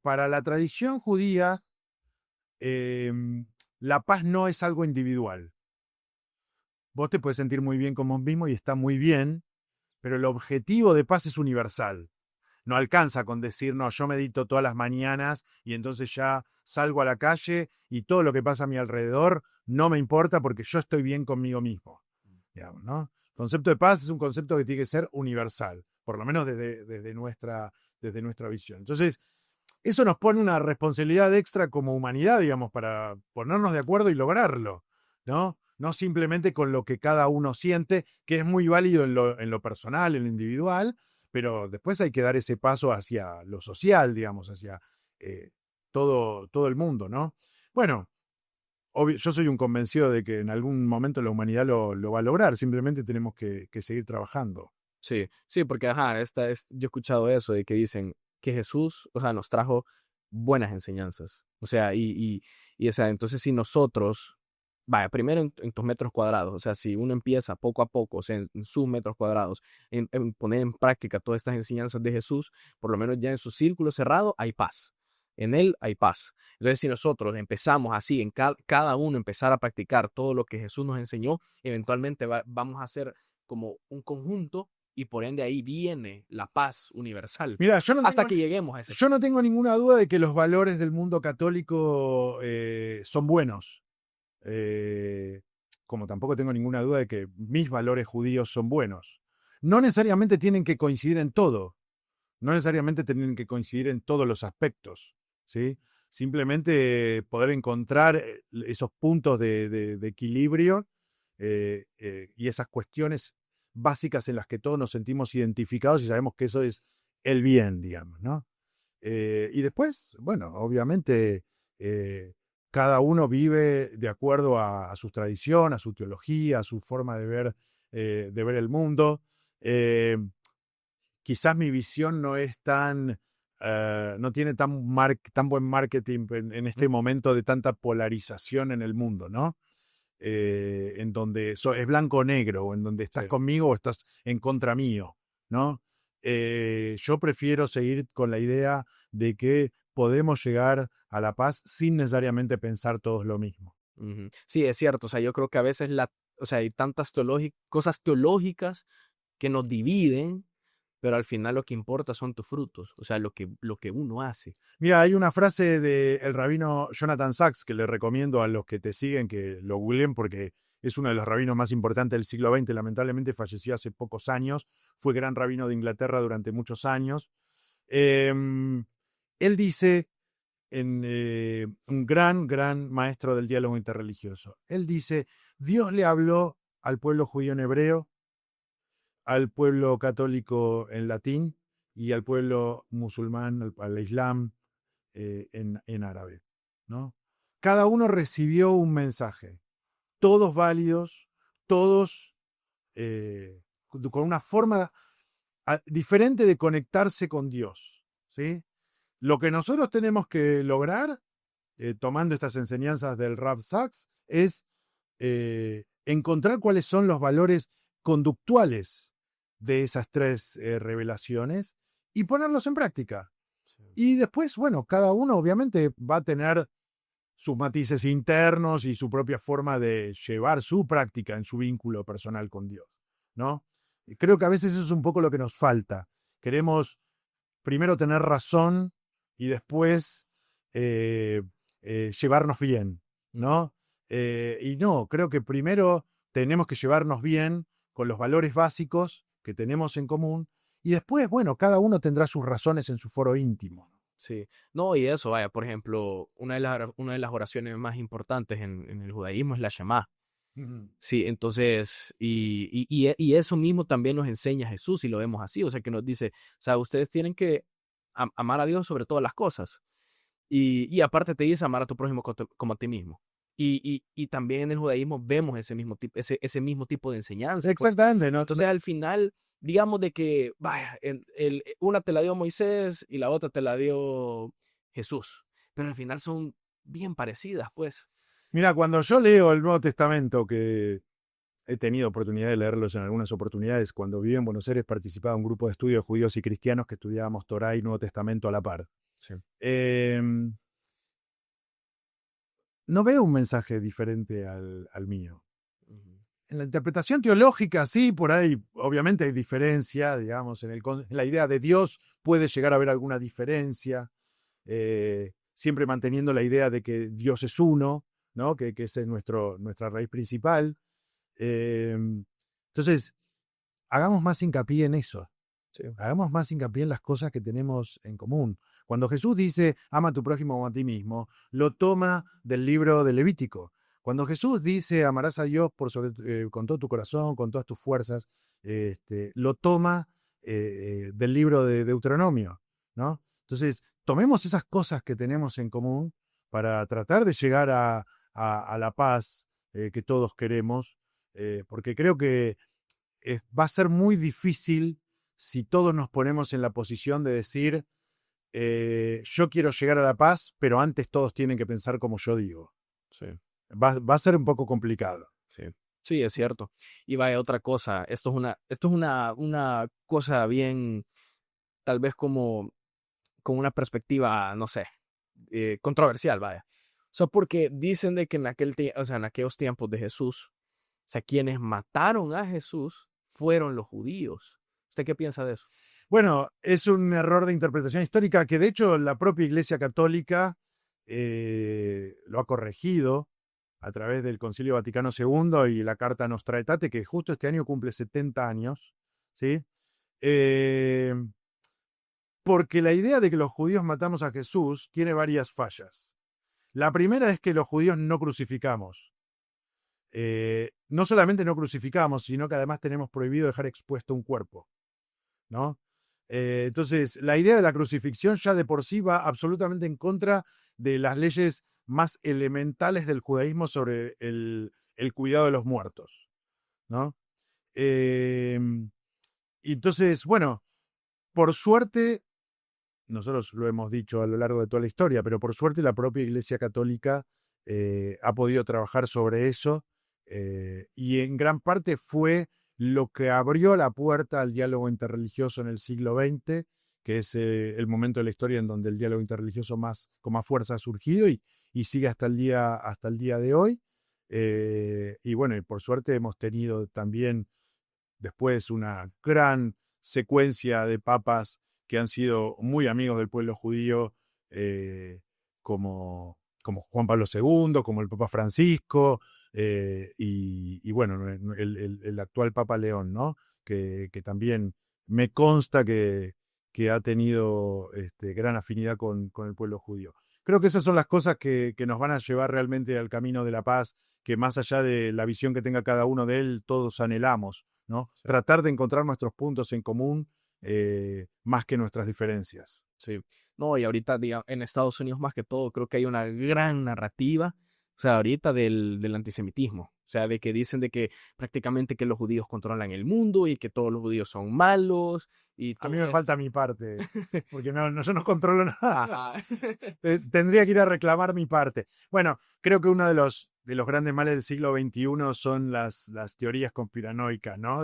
Speaker 2: Para la tradición judía, la paz no es algo individual. Vos te puedes sentir muy bien con vos mismo y está muy bien, pero el objetivo de paz es universal. No alcanza con decir, no, yo medito todas las mañanas y entonces ya salgo a la calle y todo lo que pasa a mi alrededor no me importa porque yo estoy bien conmigo mismo. Digamos, ¿no? El concepto de paz es un concepto que tiene que ser universal, por lo menos desde nuestra visión. Entonces, eso nos pone una responsabilidad extra como humanidad, digamos, para ponernos de acuerdo y lograrlo, ¿no? No simplemente con lo que cada uno siente, que es muy válido en lo personal, en lo individual, pero después hay que dar ese paso hacia lo social, digamos, hacia todo el mundo, ¿no? Bueno, yo soy un convencido de que en algún momento la humanidad lo va a lograr, simplemente tenemos que seguir trabajando.
Speaker 1: Sí, sí, porque ajá, yo he escuchado eso de que dicen que Jesús, o sea, nos trajo buenas enseñanzas. O sea, o sea, entonces si nosotros vaya, primero en tus metros cuadrados, o sea, si uno empieza poco a poco, o sea, en sus metros cuadrados, en poner en práctica todas estas enseñanzas de Jesús, por lo menos ya en su círculo cerrado hay paz. En él hay paz. Entonces, si nosotros empezamos así, en cada uno empezar a practicar todo lo que Jesús nos enseñó, eventualmente vamos a hacer como un conjunto y por ende ahí viene la paz universal.
Speaker 2: Mira,
Speaker 1: Hasta que lleguemos a ese
Speaker 2: yo no tengo ninguna duda de que los valores del mundo católico son buenos. Como tampoco tengo ninguna duda de que mis valores judíos son buenos. No necesariamente tienen que coincidir en todo. No necesariamente tienen que coincidir en todos los aspectos. ¿Sí? Simplemente poder encontrar esos puntos de equilibrio y esas cuestiones básicas en las que todos nos sentimos identificados y sabemos que eso es el bien, digamos, ¿no? Y después, bueno, obviamente cada uno vive de acuerdo a su tradición, a su teología, a su forma de ver el mundo. Quizás mi visión no es no tiene tan buen marketing en este momento de tanta polarización en el mundo, ¿no? En donde es blanco o negro, o en donde estás conmigo o estás en contra mío, ¿no? Yo prefiero seguir con la idea de que podemos llegar a la paz sin necesariamente pensar todos lo mismo.
Speaker 1: Sí, es cierto. O sea, yo creo que a veces o sea, hay tantas cosas teológicas que nos dividen, pero al final lo que importa son tus frutos, o sea, lo que uno hace.
Speaker 2: Mira, hay una frase del rabino Jonathan Sachs que le recomiendo a los que te siguen que lo googleen porque es uno de los rabinos más importantes del siglo XX. Lamentablemente falleció hace pocos años. Fue gran rabino de Inglaterra durante muchos años. Él dice, un gran maestro del diálogo interreligioso, él dice, Dios le habló al pueblo judío en hebreo, al pueblo católico en latín y al pueblo musulmán, al islam en árabe, ¿no? Cada uno recibió un mensaje, todos válidos, todos con una forma diferente de conectarse con Dios, ¿sí? Lo que nosotros tenemos que lograr, tomando estas enseñanzas del Rav Sachs, es encontrar cuáles son los valores conductuales de esas tres revelaciones y ponerlos en práctica. Y después, bueno, cada uno obviamente va a tener sus matices internos y su propia forma de llevar su práctica en su vínculo personal con Dios, ¿no? Y creo que a veces eso es un poco lo que nos falta. Queremos primero tener razón y después llevarnos bien, ¿no? Y no, creo que primero tenemos que llevarnos bien con los valores básicos que tenemos en común y después, bueno, cada uno tendrá sus razones en su foro íntimo.
Speaker 1: Sí, no, y eso, vaya, por ejemplo, una de las oraciones más importantes en el judaísmo es la Shema.
Speaker 2: Ujú.
Speaker 1: Sí, entonces, y eso mismo también nos enseña Jesús y lo vemos así, o sea, que nos dice, o sea, ustedes tienen que amar a Dios sobre todas las cosas. Y aparte te dice amar a tu prójimo como a ti mismo. Y también en el judaísmo vemos ese mismo tipo de enseñanza, pues.
Speaker 2: Exactamente, ¿no?
Speaker 1: Entonces, al final, digamos de que, vaya, una te la dio Moisés y la otra te la dio Jesús. Pero al final son bien parecidas, pues.
Speaker 2: Mira, cuando yo leo el Nuevo Testamento, que he tenido oportunidad de leerlos en algunas oportunidades, cuando viví en Buenos Aires participaba en un grupo de estudios judíos y cristianos que estudiábamos Torá y Nuevo Testamento a la par.
Speaker 1: Sí.
Speaker 2: No veo un mensaje diferente al mío.
Speaker 1: Ujú.
Speaker 2: En la interpretación teológica, sí, por ahí obviamente hay diferencia, digamos, en la idea de Dios puede llegar a haber alguna diferencia, siempre manteniendo la idea de que Dios es uno, ¿no? Que esa es nuestra raíz principal. Entonces, hagamos más hincapié en eso.
Speaker 1: Sí.
Speaker 2: Hagamos más hincapié en las cosas que tenemos en común. Cuando Jesús dice, ama a tu prójimo como a ti mismo, lo toma del libro de Levítico. Cuando Jesús dice, amarás a Dios con todo tu corazón, con todas tus fuerzas, lo toma del libro de Deuteronomio, ¿no? Entonces, tomemos esas cosas que tenemos en común para tratar de llegar a la paz que todos queremos, porque creo que va a ser muy difícil si todos nos ponemos en la posición de decir, yo quiero llegar a la paz, pero antes todos tienen que pensar como yo digo.
Speaker 1: Sí.
Speaker 2: va a ser un poco complicado.
Speaker 1: Sí. Sí, es cierto. Y vaya otra cosa, esto es una cosa bien, tal vez como con una perspectiva, no sé, controversial, vaya. O sea, porque dicen de que o sea, en aquellos tiempos de Jesús, o sea, quienes mataron a Jesús fueron los judíos. ¿Usted qué piensa de eso?
Speaker 2: Bueno, es un error de interpretación histórica que de hecho la propia Iglesia Católica lo ha corregido a través del Concilio Vaticano II y la Carta Nostra Aetate, que justo este año cumple 70 años, ¿sí? Eh, porque la idea de que los judíos matamos a Jesús tiene varias fallas. La primera es que los judíos no crucificamos. No solamente no crucificamos, sino que además tenemos prohibido dejar expuesto un cuerpo, ¿no? Entonces, la idea de la crucifixión ya de por sí va absolutamente en contra de las leyes más elementales del judaísmo sobre el cuidado de los muertos, ¿no? Entonces, bueno, por suerte, nosotros lo hemos dicho a lo largo de toda la historia, pero por suerte la propia Iglesia Católica ha podido trabajar sobre eso y en gran parte fue lo que abrió la puerta al diálogo interreligioso en el siglo XX, que es el momento de la historia en donde el diálogo interreligioso con más fuerza ha surgido y sigue hasta el día de hoy. Y bueno, y por suerte hemos tenido también después una gran secuencia de papas que han sido muy amigos del pueblo judío, como, como Juan Pablo II, como el Papa Francisco, y bueno, el actual Papa León, ¿no? Que también me consta que ha tenido gran afinidad con el pueblo judío. Creo que esas son las cosas que nos van a llevar realmente al camino de la paz, que más allá de la visión que tenga cada uno de él, todos anhelamos, ¿no?
Speaker 1: Sí.
Speaker 2: Tratar de encontrar nuestros puntos en común más que nuestras diferencias.
Speaker 1: Sí. No, y ahorita, en Estados Unidos más que todo, creo que hay una gran narrativa, o sea, ahorita del antisemitismo. O sea, de que dicen de que prácticamente que los judíos controlan el mundo y que todos los judíos son malos y
Speaker 2: A mí
Speaker 1: todo
Speaker 2: me
Speaker 1: eso.
Speaker 2: falta mi parte, porque yo no controlo nada.
Speaker 1: Ajá.
Speaker 2: Tendría que ir a reclamar mi parte. Bueno, creo que uno de los grandes males del siglo XXI son las teorías conspiranoicas, ¿no?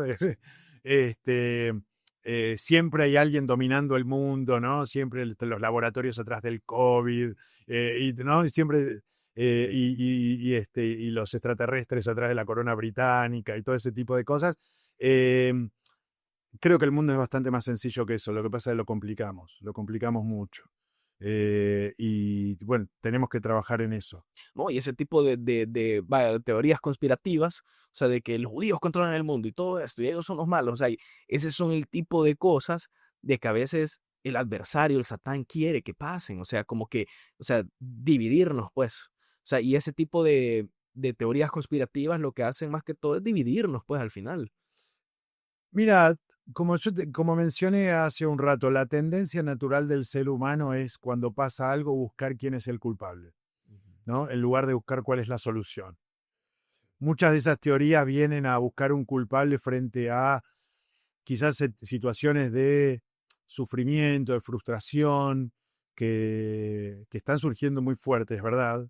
Speaker 2: Siempre hay alguien dominando el mundo, ¿no? Siempre los laboratorios atrás del COVID, ¿no? Y siempre... y los extraterrestres atrás de la corona británica y todo ese tipo de cosas. Creo que el mundo es bastante más sencillo que eso. Lo que pasa es que lo complicamos mucho. Y bueno, tenemos que trabajar en eso.
Speaker 1: ¿No? Y ese tipo vaya, de teorías conspirativas, o sea, de que los judíos controlan el mundo y todo esto, y ellos son los malos, o sea, y ese son el tipo de cosas de que a veces el adversario, el satán, quiere que pasen, o sea, como que, o sea, dividirnos, pues, o sea, y ese tipo de teorías conspirativas lo que hacen más que todo es dividirnos, pues, al final.
Speaker 2: Mira, como mencioné hace un rato, la tendencia natural del ser humano es cuando pasa algo buscar quién es el culpable,
Speaker 1: Ujú.
Speaker 2: ¿no? En lugar de buscar cuál es la solución. Muchas de esas teorías vienen a buscar un culpable frente a quizás situaciones de sufrimiento, de frustración, que están surgiendo muy fuertes, ¿verdad?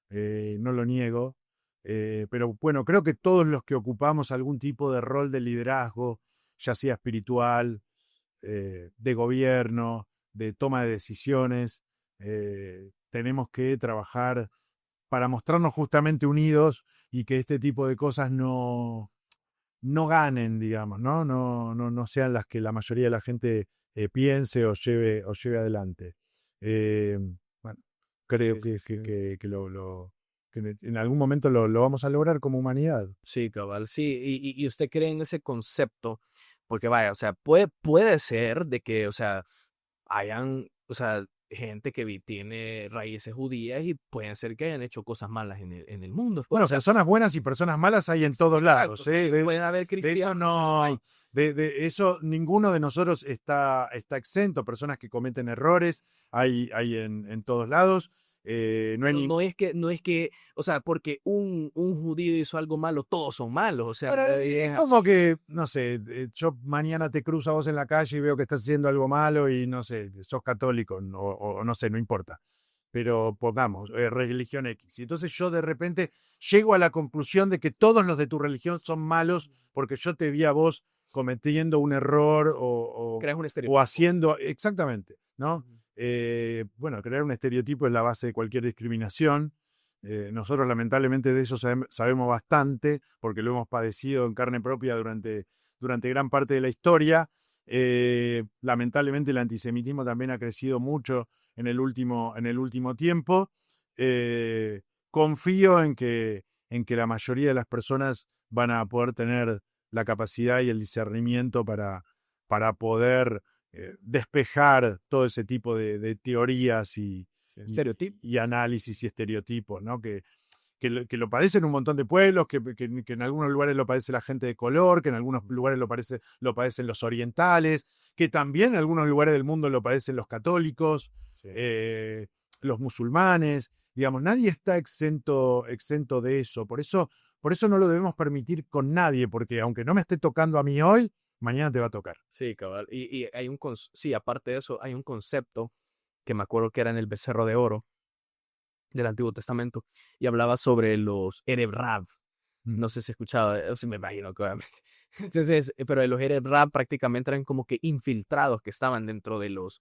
Speaker 2: No lo niego. Pero bueno, creo que todos los que ocupamos algún tipo de rol de liderazgo, ya sea espiritual, de gobierno, de toma de decisiones, tenemos que trabajar para mostrarnos justamente unidos y que este tipo de cosas no ganen, digamos, ¿no? No sean las que la mayoría de la gente piense o lleve adelante. Eh, bueno, creo
Speaker 1: Sí, sí, sí.
Speaker 2: que en algún momento lo vamos a lograr como humanidad.
Speaker 1: Sí, cabal, sí, y usted cree en ese concepto, porque vaya, o sea, puede ser de que, o sea, hayan, o sea, gente que tiene raíces judías y pueden ser que hayan hecho cosas malas en el mundo, pues, o
Speaker 2: Bueno,
Speaker 1: sea,
Speaker 2: personas buenas y personas malas hay en todos lados.
Speaker 1: exacto, pueden haber
Speaker 2: De eso
Speaker 1: cristianos como hay.
Speaker 2: no, de eso ninguno de nosotros está exento. Personas que cometen errores hay en todos lados. No hay
Speaker 1: Pero no es que, o sea, porque un judío hizo algo malo, todos son malos, o sea,
Speaker 2: Bueno,
Speaker 1: es
Speaker 2: es como
Speaker 1: así.
Speaker 2: que, no sé, yo mañana te cruzo a vos en la calle y veo que estás haciendo algo malo y no sé, sos católico o no sé, no importa. pero pongamos, religión X. Y entonces yo de repente llego a la conclusión de que todos los de tu religión son malos porque yo te vi a vos cometiendo un error
Speaker 1: Creas un
Speaker 2: o
Speaker 1: estereotipo.
Speaker 2: haciendo, exactamente, ¿no?
Speaker 1: Ujú.
Speaker 2: Bueno, crear un estereotipo es la base de cualquier discriminación. Nosotros lamentablemente de eso sabemos bastante porque lo hemos padecido en carne propia durante gran parte de la historia. Lamentablemente el antisemitismo también ha crecido mucho en el último tiempo. Eh, Confío en que la mayoría de las personas van a poder tener la capacidad y el discernimiento para poder despejar todo ese tipo de teorías
Speaker 1: Sí, estereotipo.
Speaker 2: y análisis y estereotipos, ¿no? Que lo padecen un montón de pueblos, que en algunos lugares lo padece la gente de color, que en algunos lugares lo padecen los orientales, que también en algunos lugares del mundo lo padecen los católicos,
Speaker 1: Sí.
Speaker 2: los musulmanes. Digamos, nadie está exento de eso. Por eso no lo debemos permitir con nadie, porque aunque no me esté tocando a mí hoy, mañana te va a tocar.
Speaker 1: Sí, cabal. Y hay sí, aparte de eso, hay un concepto que me acuerdo que era en el Becerro de Oro del Antiguo Testamento y hablaba sobre los Ereb Rab.
Speaker 2: Mm.
Speaker 1: No sé si he escuchado, o si me imagino que obviamente. Entonces, pero los Ereb Rab prácticamente eran como que infiltrados que estaban dentro de los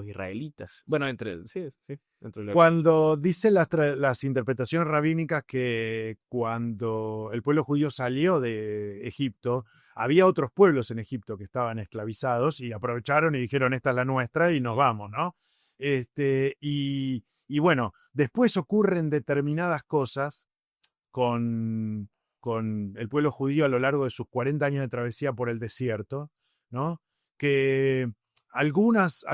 Speaker 1: israelitas. Bueno, sí, sí, dentro de
Speaker 2: Cuando dice las interpretaciones rabínicas que cuando el pueblo judío salió de Egipto, había otros pueblos en Egipto que estaban esclavizados y aprovecharon y dijeron, esta es la nuestra y nos vamos, ¿no? Y bueno, después ocurren determinadas cosas con, con el pueblo judío a lo largo de sus 40 años de travesía por el desierto, ¿no? Que algunos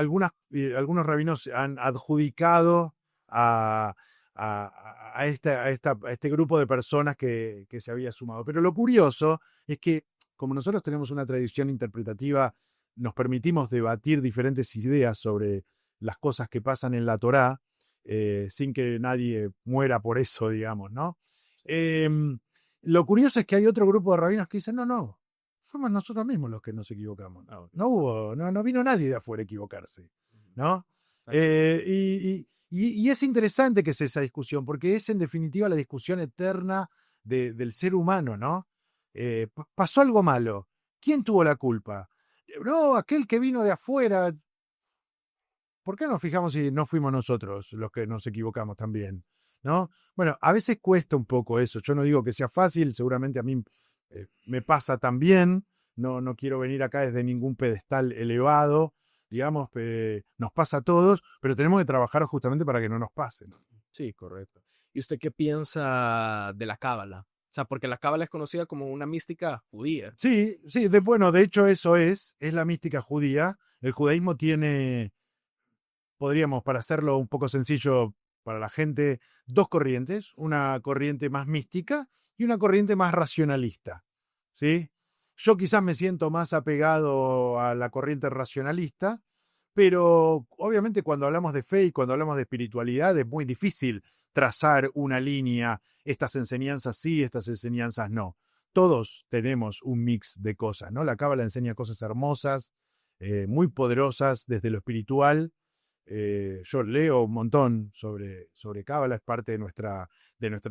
Speaker 2: rabinos han adjudicado a, a este grupo de personas que se había sumado. Pero lo curioso es que, como nosotros tenemos una tradición interpretativa, nos permitimos debatir diferentes ideas sobre las cosas que pasan en la Torá, sin que nadie muera por eso, digamos, ¿no? Eh, lo curioso es que hay otro grupo de rabinos que dicen, no, no, fuimos nosotros mismos los que nos equivocamos.
Speaker 1: Ah, ok.
Speaker 2: No vino nadie de afuera a equivocarse,
Speaker 1: Ujú.
Speaker 2: ¿no?
Speaker 1: Ah, qué interesante.
Speaker 2: Y es interesante que sea esa discusión, porque es en definitiva la discusión eterna del ser humano, ¿no? Pasó algo malo. ¿Quién tuvo la culpa? No, aquel que vino de afuera. ¿Por qué nos fijamos si no fuimos nosotros los que nos equivocamos también? ¿No? Bueno, a veces cuesta un poco eso. Yo no digo que sea fácil, seguramente a mí me pasa también. No quiero venir acá desde ningún pedestal elevado, digamos, nos pasa a todos, pero tenemos que trabajar justamente para que no nos pase, ¿no?
Speaker 1: Sí, correcto. ¿Y usted qué piensa de la cábala? O sea, porque la cábala es conocida como una mística judía.
Speaker 2: Sí, sí, bueno, de hecho eso es la mística judía. El judaísmo tiene, podríamos, para hacerlo un poco sencillo para la gente, dos corrientes, una corriente más mística y una corriente más racionalista, ¿sí? Yo quizás me siento más apegado a la corriente racionalista, pero obviamente cuando hablamos de fe y cuando hablamos de espiritualidad es muy difícil trazar una línea, estas enseñanzas sí, estas enseñanzas no. Todos tenemos un mix de cosas, ¿no? La Cábala enseña cosas hermosas, muy poderosas desde lo espiritual. Yo leo un montón sobre Cábala, es parte de nuestra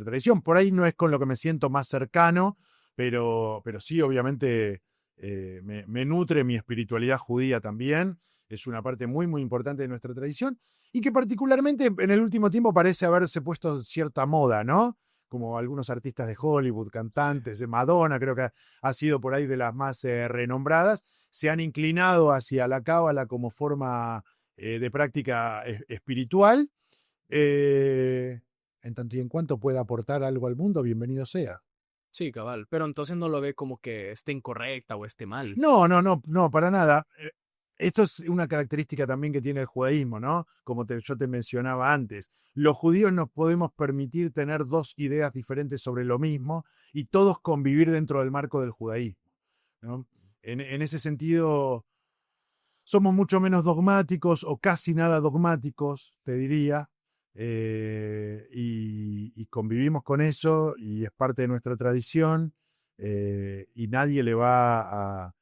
Speaker 2: tradición. Por ahí no es con lo que me siento más cercano, pero sí, obviamente, me nutre mi espiritualidad judía también. Es una parte muy, muy importante de nuestra tradición y que particularmente en el último tiempo parece haberse puesto cierta moda, ¿no? Como algunos artistas de Hollywood,
Speaker 1: Sí.
Speaker 2: cantantes, Madonna, creo que ha sido por ahí de las más renombradas, se han inclinado hacia la cábala como forma de práctica espiritual. Eh, en tanto y en cuanto pueda aportar algo al mundo, bienvenido sea.
Speaker 1: Sí, cabal. Pero entonces no lo ve como que esté incorrecta o esté mal.
Speaker 2: No, para nada. Esto es una característica también que tiene el judaísmo, ¿no? Como yo te mencionaba antes. Los judíos nos podemos permitir tener dos ideas diferentes sobre lo mismo y todos convivir dentro del marco del judaísmo, ¿no? En ese sentido, somos mucho menos dogmáticos o casi nada dogmáticos, te diría, y convivimos con eso y es parte de nuestra tradición y nadie le va a,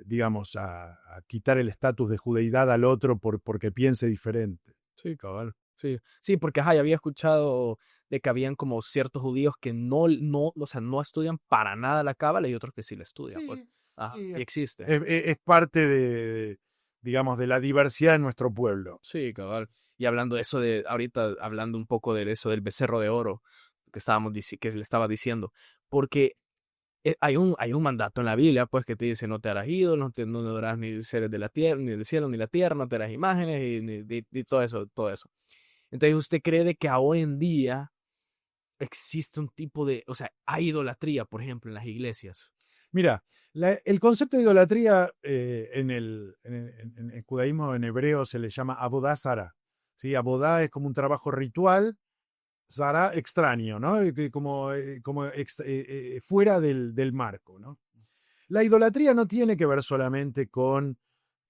Speaker 2: digamos, a quitar el estatus de judeidad al otro porque piense diferente.
Speaker 1: Sí, cabal. Sí, sí, porque ajá, ya había escuchado de que habían como ciertos judíos que o sea, no estudian para nada la cábala y otros que sí la estudian, pues.
Speaker 2: Sí,
Speaker 1: Ajá,
Speaker 2: sí,
Speaker 1: y existe.
Speaker 2: es parte digamos, de la diversidad de nuestro pueblo.
Speaker 1: Sí, cabal. Y hablando de eso de, ahorita hablando un poco de eso del becerro de oro que le estaba diciendo, porque hay un mandato en la Biblia, pues, que te dice, no te harás ídolos, no adorarás ni seres de la tierra, ni del cielo, ni la tierra, no te harás imágenes, y todo eso, todo eso. Entonces, ¿usted cree de que hoy en día existe un tipo de, o sea, hay idolatría, por ejemplo, en las iglesias?
Speaker 2: Mira, el concepto de idolatría en el judaísmo en hebreo se le llama abodá zara. ¿Sí? Abodá es como un trabajo ritual, zara extraño, ¿no? Fuera del marco, ¿no? La idolatría no tiene que ver solamente con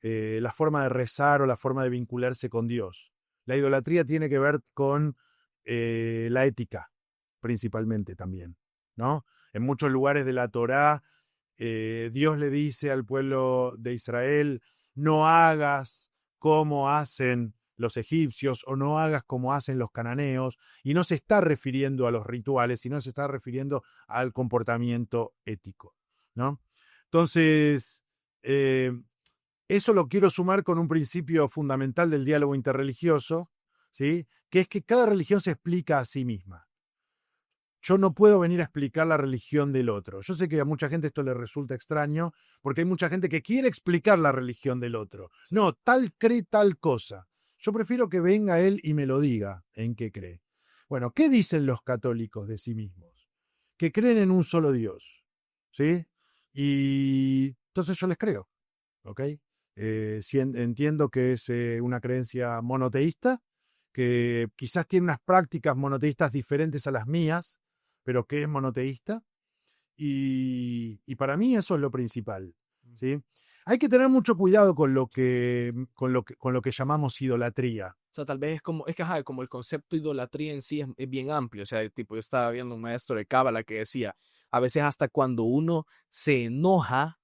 Speaker 2: la forma de rezar o la forma de vincularse con Dios. La idolatría tiene que ver con la ética, principalmente también, ¿no? En muchos lugares de la Torá, Dios le dice al pueblo de Israel, no hagas como hacen los egipcios o no hagas como hacen los cananeos, y no se está refiriendo a los rituales, sino se está refiriendo al comportamiento ético, ¿no? Entonces, eh, eso lo quiero sumar con un principio fundamental del diálogo interreligioso, ¿sí? Que es que cada religión se explica a sí misma. Yo no puedo venir a explicar la religión del otro. Yo sé que a mucha gente esto le resulta extraño, porque hay mucha gente que quiere explicar la religión del otro. No, tal cree tal cosa. Yo prefiero que venga él y me lo diga en qué cree. Bueno, ¿qué dicen los católicos de sí mismos? Que creen en un solo Dios, ¿sí? Y entonces yo les creo, ¿ok? Entiendo que es una creencia monoteísta, que quizás tiene unas prácticas monoteístas diferentes a las mías, pero que es monoteísta. Y para mí eso es lo principal, ¿sí? Hay que tener mucho cuidado con lo que llamamos idolatría.
Speaker 1: O sea, tal vez es que, ajá, como el concepto de idolatría en sí es bien amplio. O sea, tipo, yo estaba viendo un maestro de cábala que decía, a veces hasta cuando uno se enoja,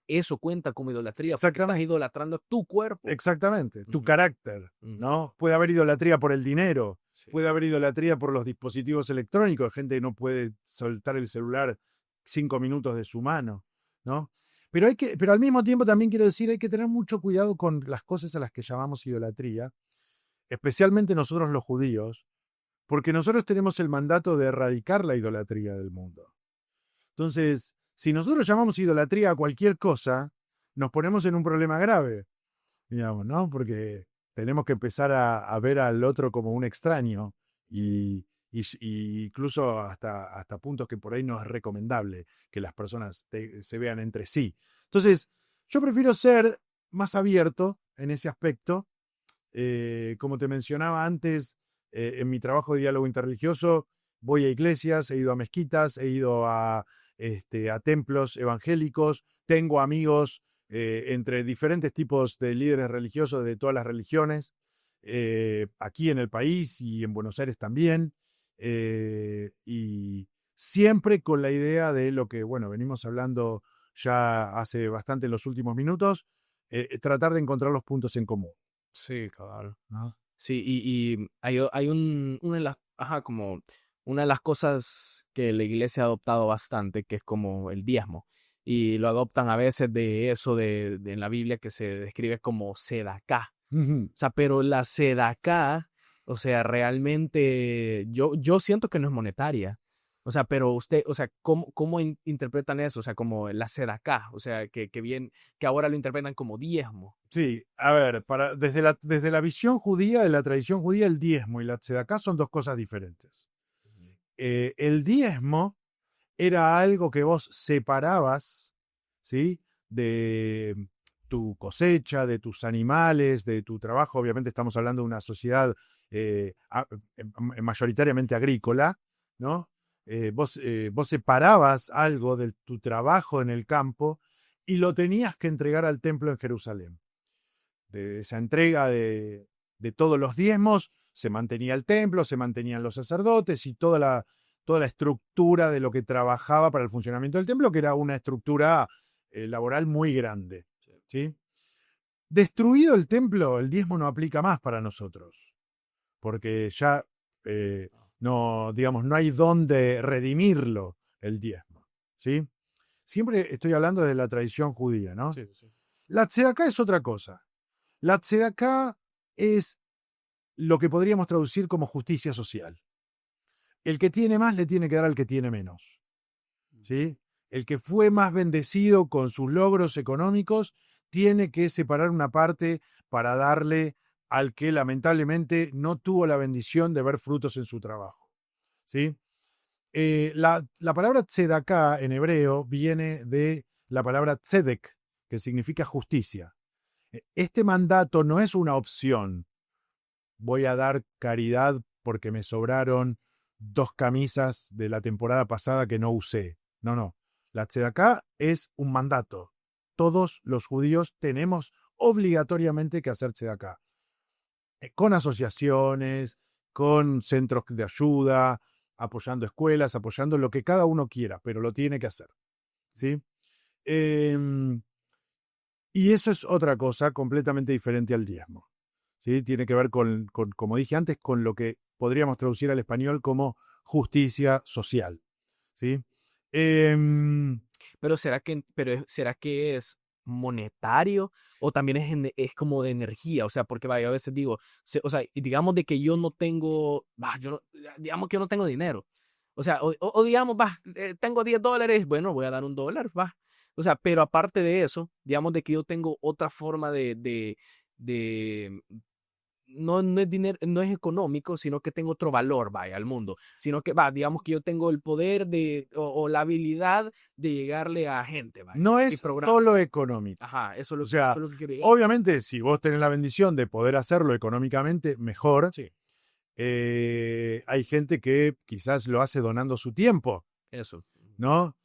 Speaker 1: eso cuenta como idolatría, porque estás
Speaker 2: Exactamente.
Speaker 1: idolatrando tu cuerpo.
Speaker 2: Exactamente, tu
Speaker 1: Ujú,
Speaker 2: carácter,
Speaker 1: ujú,
Speaker 2: ¿no? Puede haber idolatría por el dinero,
Speaker 1: sí.
Speaker 2: puede haber idolatría por los dispositivos electrónicos, gente que no puede soltar el celular 5 minutos de su mano, ¿no? Pero al mismo tiempo también quiero decir, hay que tener mucho cuidado con las cosas a las que llamamos idolatría, especialmente nosotros los judíos, porque nosotros tenemos el mandato de erradicar la idolatría del mundo. Entonces, si nosotros llamamos idolatría a cualquier cosa, nos ponemos en un problema grave, digamos, ¿no? Porque tenemos que empezar a ver al otro como un extraño y incluso hasta puntos que por ahí no es recomendable que las personas se vean entre sí. Entonces, yo prefiero ser más abierto en ese aspecto. Como te mencionaba antes, en mi trabajo de diálogo interreligioso, voy a iglesias, he ido a mezquitas, he ido a templos evangélicos, tengo amigos entre diferentes tipos de líderes religiosos de todas las religiones, aquí en el país y en Buenos Aires también, y siempre con la idea de lo que, bueno, venimos hablando ya hace bastante en los últimos minutos, tratar de encontrar los puntos en común,
Speaker 1: Sí, cabal.
Speaker 2: ¿no?
Speaker 1: Sí, y hay una de las, ajá, como una de las cosas que la iglesia ha adoptado bastante, que es como el diezmo. Y lo adoptan a veces de eso en la Biblia que se describe como sedacá.
Speaker 2: Ujú.
Speaker 1: O sea, pero la sedacá, o sea, realmente yo siento que no es monetaria. O sea, pero usted, o sea, ¿cómo interpretan eso? O sea, como la sedacá, o sea, que ahora lo interpretan como diezmo.
Speaker 2: Sí, a ver, desde la visión judía, de la tradición judía, el diezmo y la tzedaká son dos cosas diferentes. El diezmo era algo que vos separabas, ¿sí? De tu cosecha, de tus animales, de tu trabajo. Obviamente estamos hablando de una sociedad mayoritariamente agrícola, ¿no? Vos separabas algo de tu trabajo en el campo y lo tenías que entregar al templo en Jerusalén. De esa entrega de todos los diezmos se mantenía el templo, se mantenían los sacerdotes y toda la estructura de lo que trabajaba para el funcionamiento del templo, que era una estructura laboral muy grande, ¿sí? Destruido el templo, el diezmo no aplica más para nosotros. porque ya no, digamos, no hay dónde redimirlo el diezmo, ¿sí? Siempre estoy hablando de la tradición judía, ¿no?
Speaker 1: Sí, sí.
Speaker 2: La tzedaká es otra cosa. La tzedaká es lo que podríamos traducir como justicia social. El que tiene más le tiene que dar al que tiene menos, ¿sí? El que fue más bendecido con sus logros económicos tiene que separar una parte para darle al que lamentablemente no tuvo la bendición de ver frutos en su trabajo, ¿sí? La palabra tzedaká en hebreo viene de la palabra tzedek, que significa justicia. Este mandato no es una opción. Voy a dar caridad porque me sobraron 2 camisas de la temporada pasada que no usé. No, no. La tzedaká es un mandato. Todos los judíos tenemos obligatoriamente que hacer tzedaká. Con asociaciones, con centros de ayuda, apoyando escuelas, apoyando lo que cada uno quiera, pero lo tiene que hacer, ¿sí? Y eso es otra cosa completamente diferente al diezmo, ¿sí? Tiene que ver con, como dije antes, con lo que podríamos traducir al español como justicia social, ¿sí? Em,
Speaker 1: ¿Será que es monetario o también es como de energía? O sea, porque vaya, a veces digo, o sea, y digamos de que yo no tengo, digamos que yo no tengo dinero. O sea, o digamos, tengo $10, bueno, voy a dar $1, va. O sea, pero aparte de eso, digamos de que yo tengo otra forma de no es dinero, no es económico, sino que tengo otro valor, vaya, al mundo. Sino que, digamos que yo tengo el poder o la habilidad de llegarle a gente, vaya.
Speaker 2: no
Speaker 1: Y
Speaker 2: es
Speaker 1: programa.
Speaker 2: solo económico.
Speaker 1: Ajá,
Speaker 2: O
Speaker 1: eso
Speaker 2: sea,
Speaker 1: es lo que quiero llegar.
Speaker 2: obviamente, si vos tenés la bendición de poder hacerlo económicamente, mejor.
Speaker 1: Sí,
Speaker 2: Hay gente que quizás lo hace donando su tiempo,
Speaker 1: eso.
Speaker 2: ¿no?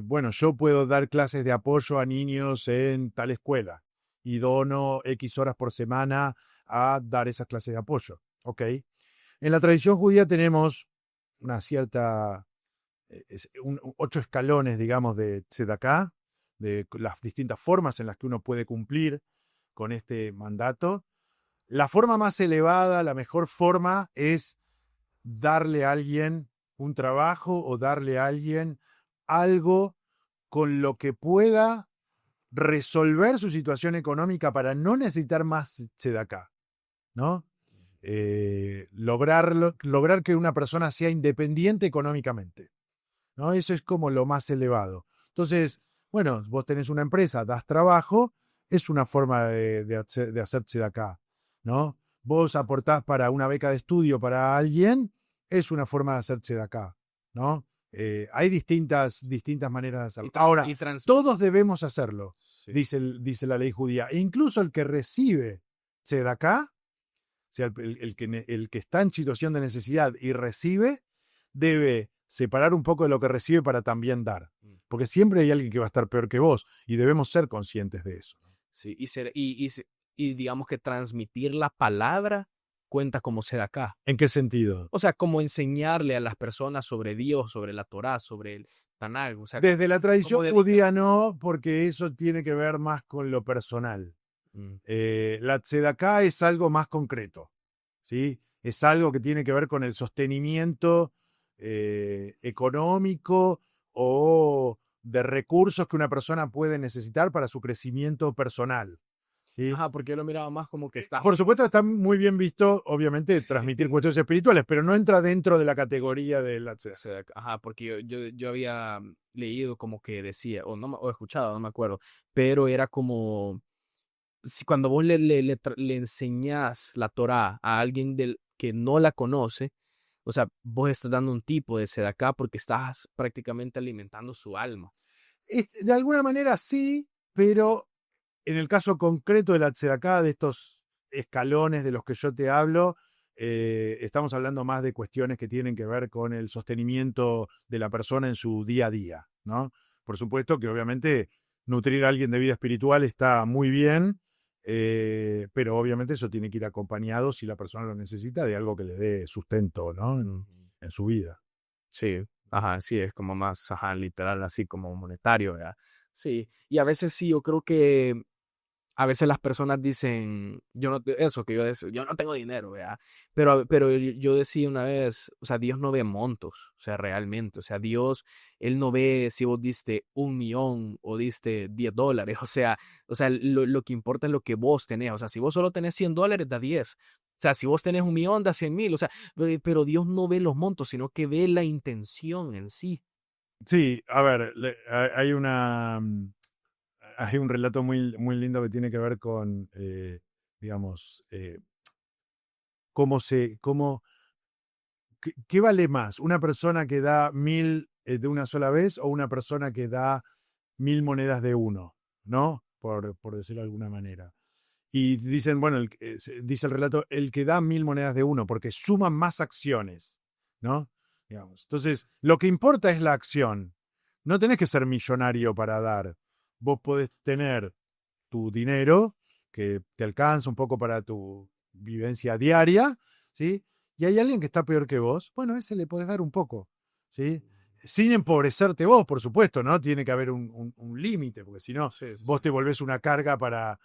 Speaker 2: Bueno, yo puedo dar clases de apoyo a niños en tal escuela y dono X horas por semana a dar esas clases de apoyo, ¿ok? En la tradición judía tenemos una cierta, 8 escalones, digamos, de tzedaká, de las distintas formas en las que uno puede cumplir con este mandato. La forma más elevada, la mejor forma es darle a alguien un trabajo o darle a alguien algo con lo que pueda resolver su situación económica para no necesitar más tzedaká, ¿no? Lograr que una persona sea independiente económicamente, ¿no? Eso es como lo más elevado. Entonces, bueno, vos tenés una empresa, das trabajo, es una forma de hacer tzedaká, ¿no? Vos aportás para una beca de estudio para alguien, es una forma de hacer tzedaká, ¿no? Hay distintas maneras de hacerlo. Ahora, todos debemos hacerlo,
Speaker 1: Sí.
Speaker 2: dice la ley judía. E incluso el que recibe tzedaká, o sea, el que está en situación de necesidad y recibe, debe separar un poco de lo que recibe para también dar. Porque siempre hay alguien que va a estar peor que vos y debemos ser conscientes de eso.
Speaker 1: Sí, y digamos que transmitir la palabra cuenta como acá.
Speaker 2: ¿En qué sentido?
Speaker 1: O sea, como enseñarle a las personas sobre Dios, sobre la Torá, sobre el Tanakh. O sea,
Speaker 2: Desde la tradición
Speaker 1: como dedica.
Speaker 2: judía no, porque eso tiene que ver más con lo personal.
Speaker 1: Mm.
Speaker 2: La tzedaká es algo más concreto, ¿sí? Es algo que tiene que ver con el sostenimiento económico o de recursos que una persona puede necesitar para su crecimiento personal, ¿sí?
Speaker 1: Ajá, porque yo lo miraba más como que está.
Speaker 2: Por supuesto, está muy bien visto, obviamente, transmitir cuestiones espirituales, pero no entra dentro de la categoría de la tzedaká.
Speaker 1: Ajá, porque yo había leído como que decía, o escuchado, no me acuerdo, pero era como, si cuando vos le enseñás la Torá a alguien que no la conoce, o sea, vos estás dando un tipo de acá porque estás prácticamente alimentando su alma.
Speaker 2: De alguna manera sí, pero en el caso concreto de la tzedaká, de estos escalones de los que yo te hablo, estamos hablando más de cuestiones que tienen que ver con el sostenimiento de la persona en su día a día, ¿no? Por supuesto que obviamente nutrir a alguien de vida espiritual está muy bien, pero obviamente eso tiene que ir acompañado, si la persona lo necesita, de algo que le dé sustento, ¿no? En su vida.
Speaker 1: Sí, ajá, sí, es como más, ajá, literal, así como monetario, ¿verdad? Sí, y a veces sí, yo creo que a veces las personas dicen, yo no, eso que yo decía, yo no tengo dinero, ¿verdad? Pero yo decía una vez, o sea, Dios no ve montos, o sea, realmente, o sea, Dios, Él no ve si vos diste 1 millón o diste $10, o sea, lo que importa es lo que vos tenés, o sea, si vos solo tenés $100, da 10. O sea, si vos tenés 1 millón, da 100,000, o sea, pero Dios no ve los montos, sino que ve la intención en sí.
Speaker 2: Sí, a ver, hay hay un relato muy lindo que tiene que ver con, digamos, cómo, qué vale más, una persona que da 1.000 de una sola vez o una persona que da 1.000 monedas de uno, ¿no? Por decirlo de alguna manera. Y dicen, bueno, dice el relato, el que da 1.000 monedas de uno, porque suman más acciones, ¿no? Digamos. Entonces, lo que importa es la acción. No tenés que ser millonario para dar. Vos podés tener tu dinero, que te alcanza un poco para tu vivencia diaria, ¿sí? Y hay alguien que está peor que vos, bueno, a ese le podés dar un poco, ¿sí? Sin empobrecerte vos, por supuesto, ¿no? Tiene que haber un límite, porque si no,
Speaker 1: Sí, sí,
Speaker 2: vos
Speaker 1: sí.
Speaker 2: te volvés una carga para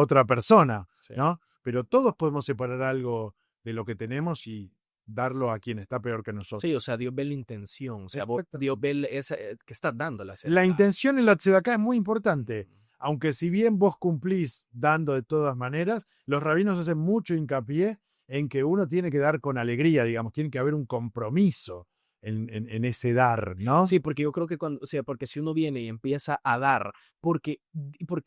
Speaker 2: otra persona,
Speaker 1: Sí.
Speaker 2: ¿no? Pero todos podemos separar algo de lo que tenemos y darlo a quien está peor que
Speaker 1: Sí, o
Speaker 2: nosotros.
Speaker 1: sea, Dios ve la intención, o sea, Dios
Speaker 2: Exactamente.
Speaker 1: ve esa, que estás dando la
Speaker 2: La
Speaker 1: tzedakah.
Speaker 2: intención en la tzedakah es muy importante.
Speaker 1: Ujú.
Speaker 2: Aunque si bien vos cumplís dando de todas maneras, los rabinos hacen mucho hincapié en que uno tiene que dar con alegría, digamos, tiene que haber un compromiso en ese dar, ¿no?
Speaker 1: Sí, porque yo creo que cuando, o sea, porque si uno viene y empieza a dar, porque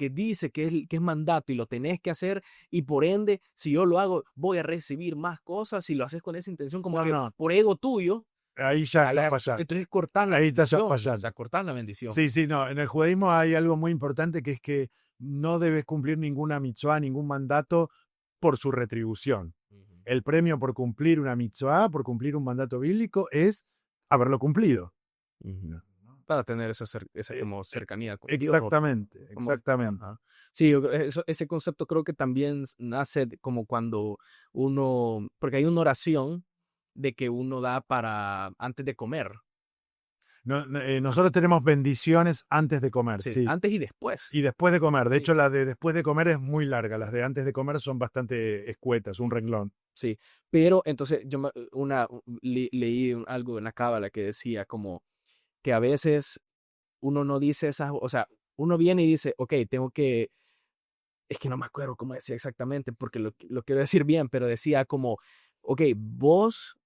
Speaker 1: dice que es mandato y lo tenés que hacer, y por ende, si yo lo hago, voy a recibir más cosas, si lo haces con esa intención, como
Speaker 2: No,
Speaker 1: que
Speaker 2: no,
Speaker 1: por ego tuyo,
Speaker 2: ahí ya
Speaker 1: ahí
Speaker 2: estás fallando.
Speaker 1: entonces cortar la
Speaker 2: Ahí estás
Speaker 1: bendición, o sea,
Speaker 2: fallando.
Speaker 1: cortar la bendición.
Speaker 2: Sí, sí, no. En el judaísmo hay algo muy importante que es que no debes cumplir ninguna mitzvah, ningún mandato por su retribución.
Speaker 1: Ujú.
Speaker 2: El premio por cumplir una mitzvah, por cumplir un mandato bíblico, es haberlo cumplido.
Speaker 1: Ujú.
Speaker 2: ¿No? ¿No?
Speaker 1: Para tener esa
Speaker 2: Eh,
Speaker 1: como
Speaker 2: eh,
Speaker 1: cercanía con Dios.
Speaker 2: Exactamente,
Speaker 1: Como,
Speaker 2: exactamente.
Speaker 1: ajá. Sí, ese concepto creo que también nace como cuando uno, porque hay una oración de que uno da para antes de comer.
Speaker 2: Nosotros tenemos bendiciones antes de comer,
Speaker 1: Sí,
Speaker 2: sí.
Speaker 1: antes y después.
Speaker 2: Y después de comer. De
Speaker 1: Sí,
Speaker 2: hecho, la de después de comer es muy larga. Las de antes de comer son bastante escuetas, un renglón.
Speaker 1: sí. Pero entonces leí algo en la cábala que decía como que a veces uno no dice esas, o sea, uno viene y dice, ok, es que no me acuerdo cómo decía exactamente porque lo quiero decir bien, pero decía como, ok, vos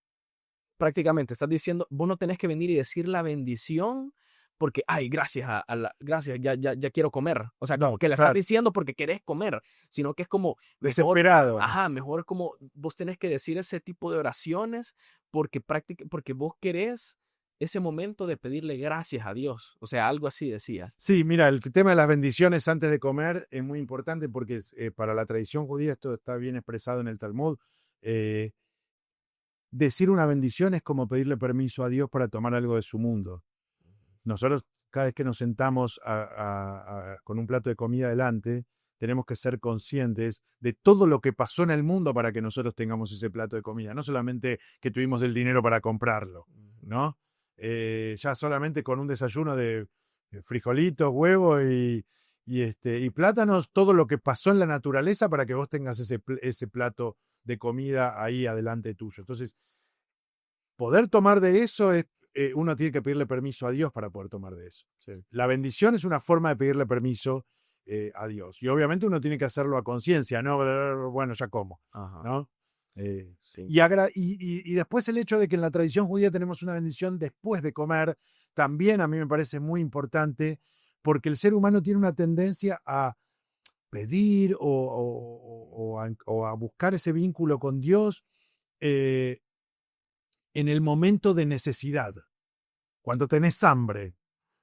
Speaker 1: prácticamente estás diciendo, vos no tenés que venir y decir la bendición porque, ay, gracias, gracias, ya quiero comer. O sea, como
Speaker 2: No,
Speaker 1: que la estás
Speaker 2: claro,
Speaker 1: diciendo porque querés comer, sino que es como mejor,
Speaker 2: desesperado.
Speaker 1: ajá, mejor es como vos tenés que decir ese tipo de oraciones porque, porque vos querés ese momento de pedirle gracias a Dios. O sea, algo así decía.
Speaker 2: Sí, mira, el tema de las bendiciones antes de comer es muy importante porque para la tradición judía esto está bien expresado en el Talmud. eh, Decir una bendición es como pedirle permiso a Dios para tomar algo de su mundo. Nosotros, cada vez que nos sentamos con un plato de comida delante, tenemos que ser conscientes de todo lo que pasó en el mundo para que nosotros tengamos ese plato de comida. No solamente que tuvimos el dinero para comprarlo,
Speaker 1: Ujú.
Speaker 2: ¿no? Ya solamente con un desayuno de frijolitos, huevo y plátanos, todo lo que pasó en la naturaleza para que vos tengas ese plato de comida ahí adelante tuyo. Entonces, poder tomar de eso es, uno tiene que pedirle permiso a Dios para poder tomar de eso.
Speaker 1: Sí.
Speaker 2: La bendición es una forma de pedirle permiso a Dios. Y obviamente uno tiene que hacerlo a conciencia, no, bueno, ya como,
Speaker 1: Ajá.
Speaker 2: ¿no? Eh,
Speaker 1: Sí.
Speaker 2: y después el hecho de que en la tradición judía tenemos una bendición después de comer, también a mí me parece muy importante, porque el ser humano tiene una tendencia a pedir o a buscar ese vínculo con Dios eh, en el momento de necesidad, cuando tenés hambre,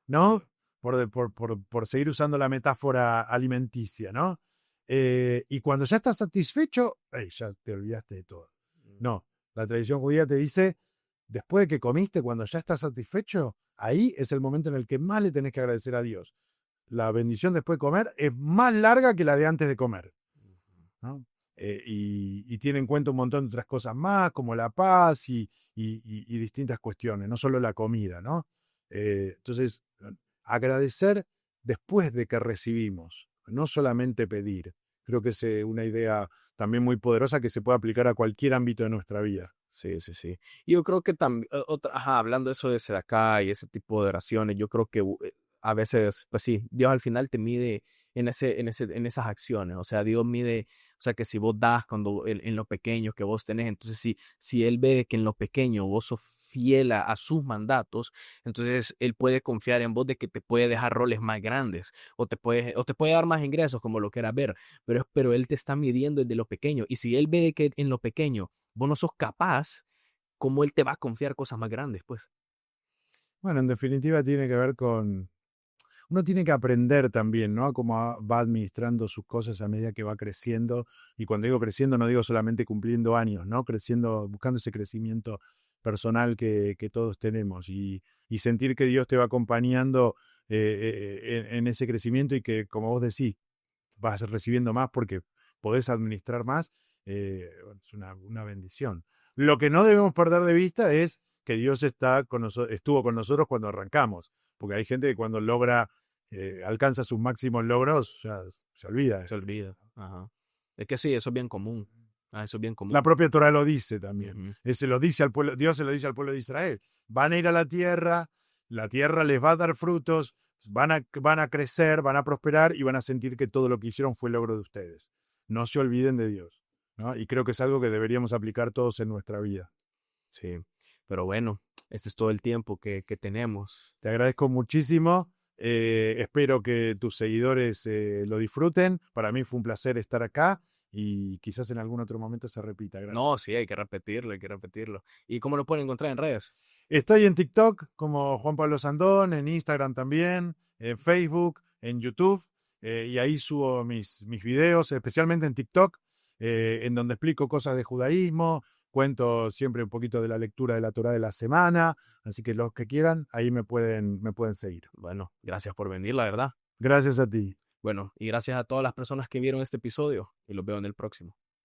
Speaker 2: ¿no? Por seguir usando la metáfora alimenticia, ¿no? Y cuando ya estás satisfecho, ya te olvidaste de todo. No, la tradición judía te dice, después de que comiste, cuando ya estás satisfecho, ahí es el momento en el que más le tenés que agradecer a Dios. La bendición después de comer es más larga que la de antes de comer, ¿no? Y tiene en cuenta un montón de otras cosas más, como la paz y distintas cuestiones, no solo la comida, ¿no? Entonces, agradecer después de que recibimos, no solamente pedir. Creo que es una idea también muy poderosa que se puede aplicar a cualquier ámbito de nuestra vida.
Speaker 1: Sí, sí, sí. Y yo creo que también, hablando de eso de sedacá y ese tipo de oraciones, yo creo que a veces, pues sí, Dios al final te mide en esas acciones. O sea, Dios mide, o sea, que si vos das cuando en lo pequeño que vos tenés, entonces si Él ve que en lo pequeño vos sos fiel a sus mandatos, entonces Él puede confiar en vos de que te puede dejar roles más grandes o te puede dar más ingresos, como lo quieras ver, pero Él te está midiendo desde lo pequeño. Y si Él ve que en lo pequeño vos no sos capaz, ¿cómo él te va a confiar cosas más grandes, pues?
Speaker 2: Bueno, en definitiva tiene que ver con... Uno tiene que aprender también, ¿no? A cómo va administrando sus cosas a medida que va creciendo. Y cuando digo creciendo, no digo solamente cumpliendo años, ¿no? Creciendo, buscando ese crecimiento personal que todos tenemos. Y sentir que Dios te va acompañando en ese crecimiento y que, como vos decís, vas recibiendo más porque podés administrar más, bueno, es una bendición. Lo que no debemos perder de vista es que Dios estuvo con nosotros cuando arrancamos, porque hay gente que cuando alcanza sus máximos logros, ya se olvida.
Speaker 1: Se olvida. Ajá. Es que sí, eso es bien común. Eso es bien
Speaker 2: La
Speaker 1: común.
Speaker 2: propia Torah lo dice también.
Speaker 1: Ujú.
Speaker 2: Se lo dice al pueblo, Dios se lo dice al pueblo de Israel. Van a ir a la tierra les va a dar frutos, van a crecer, van a prosperar y van a sentir que todo lo que hicieron fue logro de ustedes. No se olviden de Dios, ¿no? Y creo que es algo que deberíamos aplicar todos en nuestra vida.
Speaker 1: Sí. Pero bueno, este es todo el tiempo que tenemos.
Speaker 2: Te agradezco muchísimo. Espero que tus seguidores lo disfruten. Para mí fue un placer estar acá y quizás en algún otro momento se repita.
Speaker 1: No,
Speaker 2: Gracias.
Speaker 1: sí, hay que repetirlo, hay que repetirlo. ¿Y cómo lo pueden encontrar en redes?
Speaker 2: Estoy en TikTok como Juan Pablo Sandón, en Instagram también, en Facebook, en YouTube, y ahí subo mis videos, especialmente en TikTok, en donde explico cosas de judaísmo, cuento siempre un poquito de la lectura de la Torá de la semana, así que los que quieran, ahí me pueden seguir.
Speaker 1: Bueno, gracias por venir, la verdad.
Speaker 2: Gracias a ti.
Speaker 1: Bueno, y gracias a todas las personas que vieron este episodio y los veo en el próximo.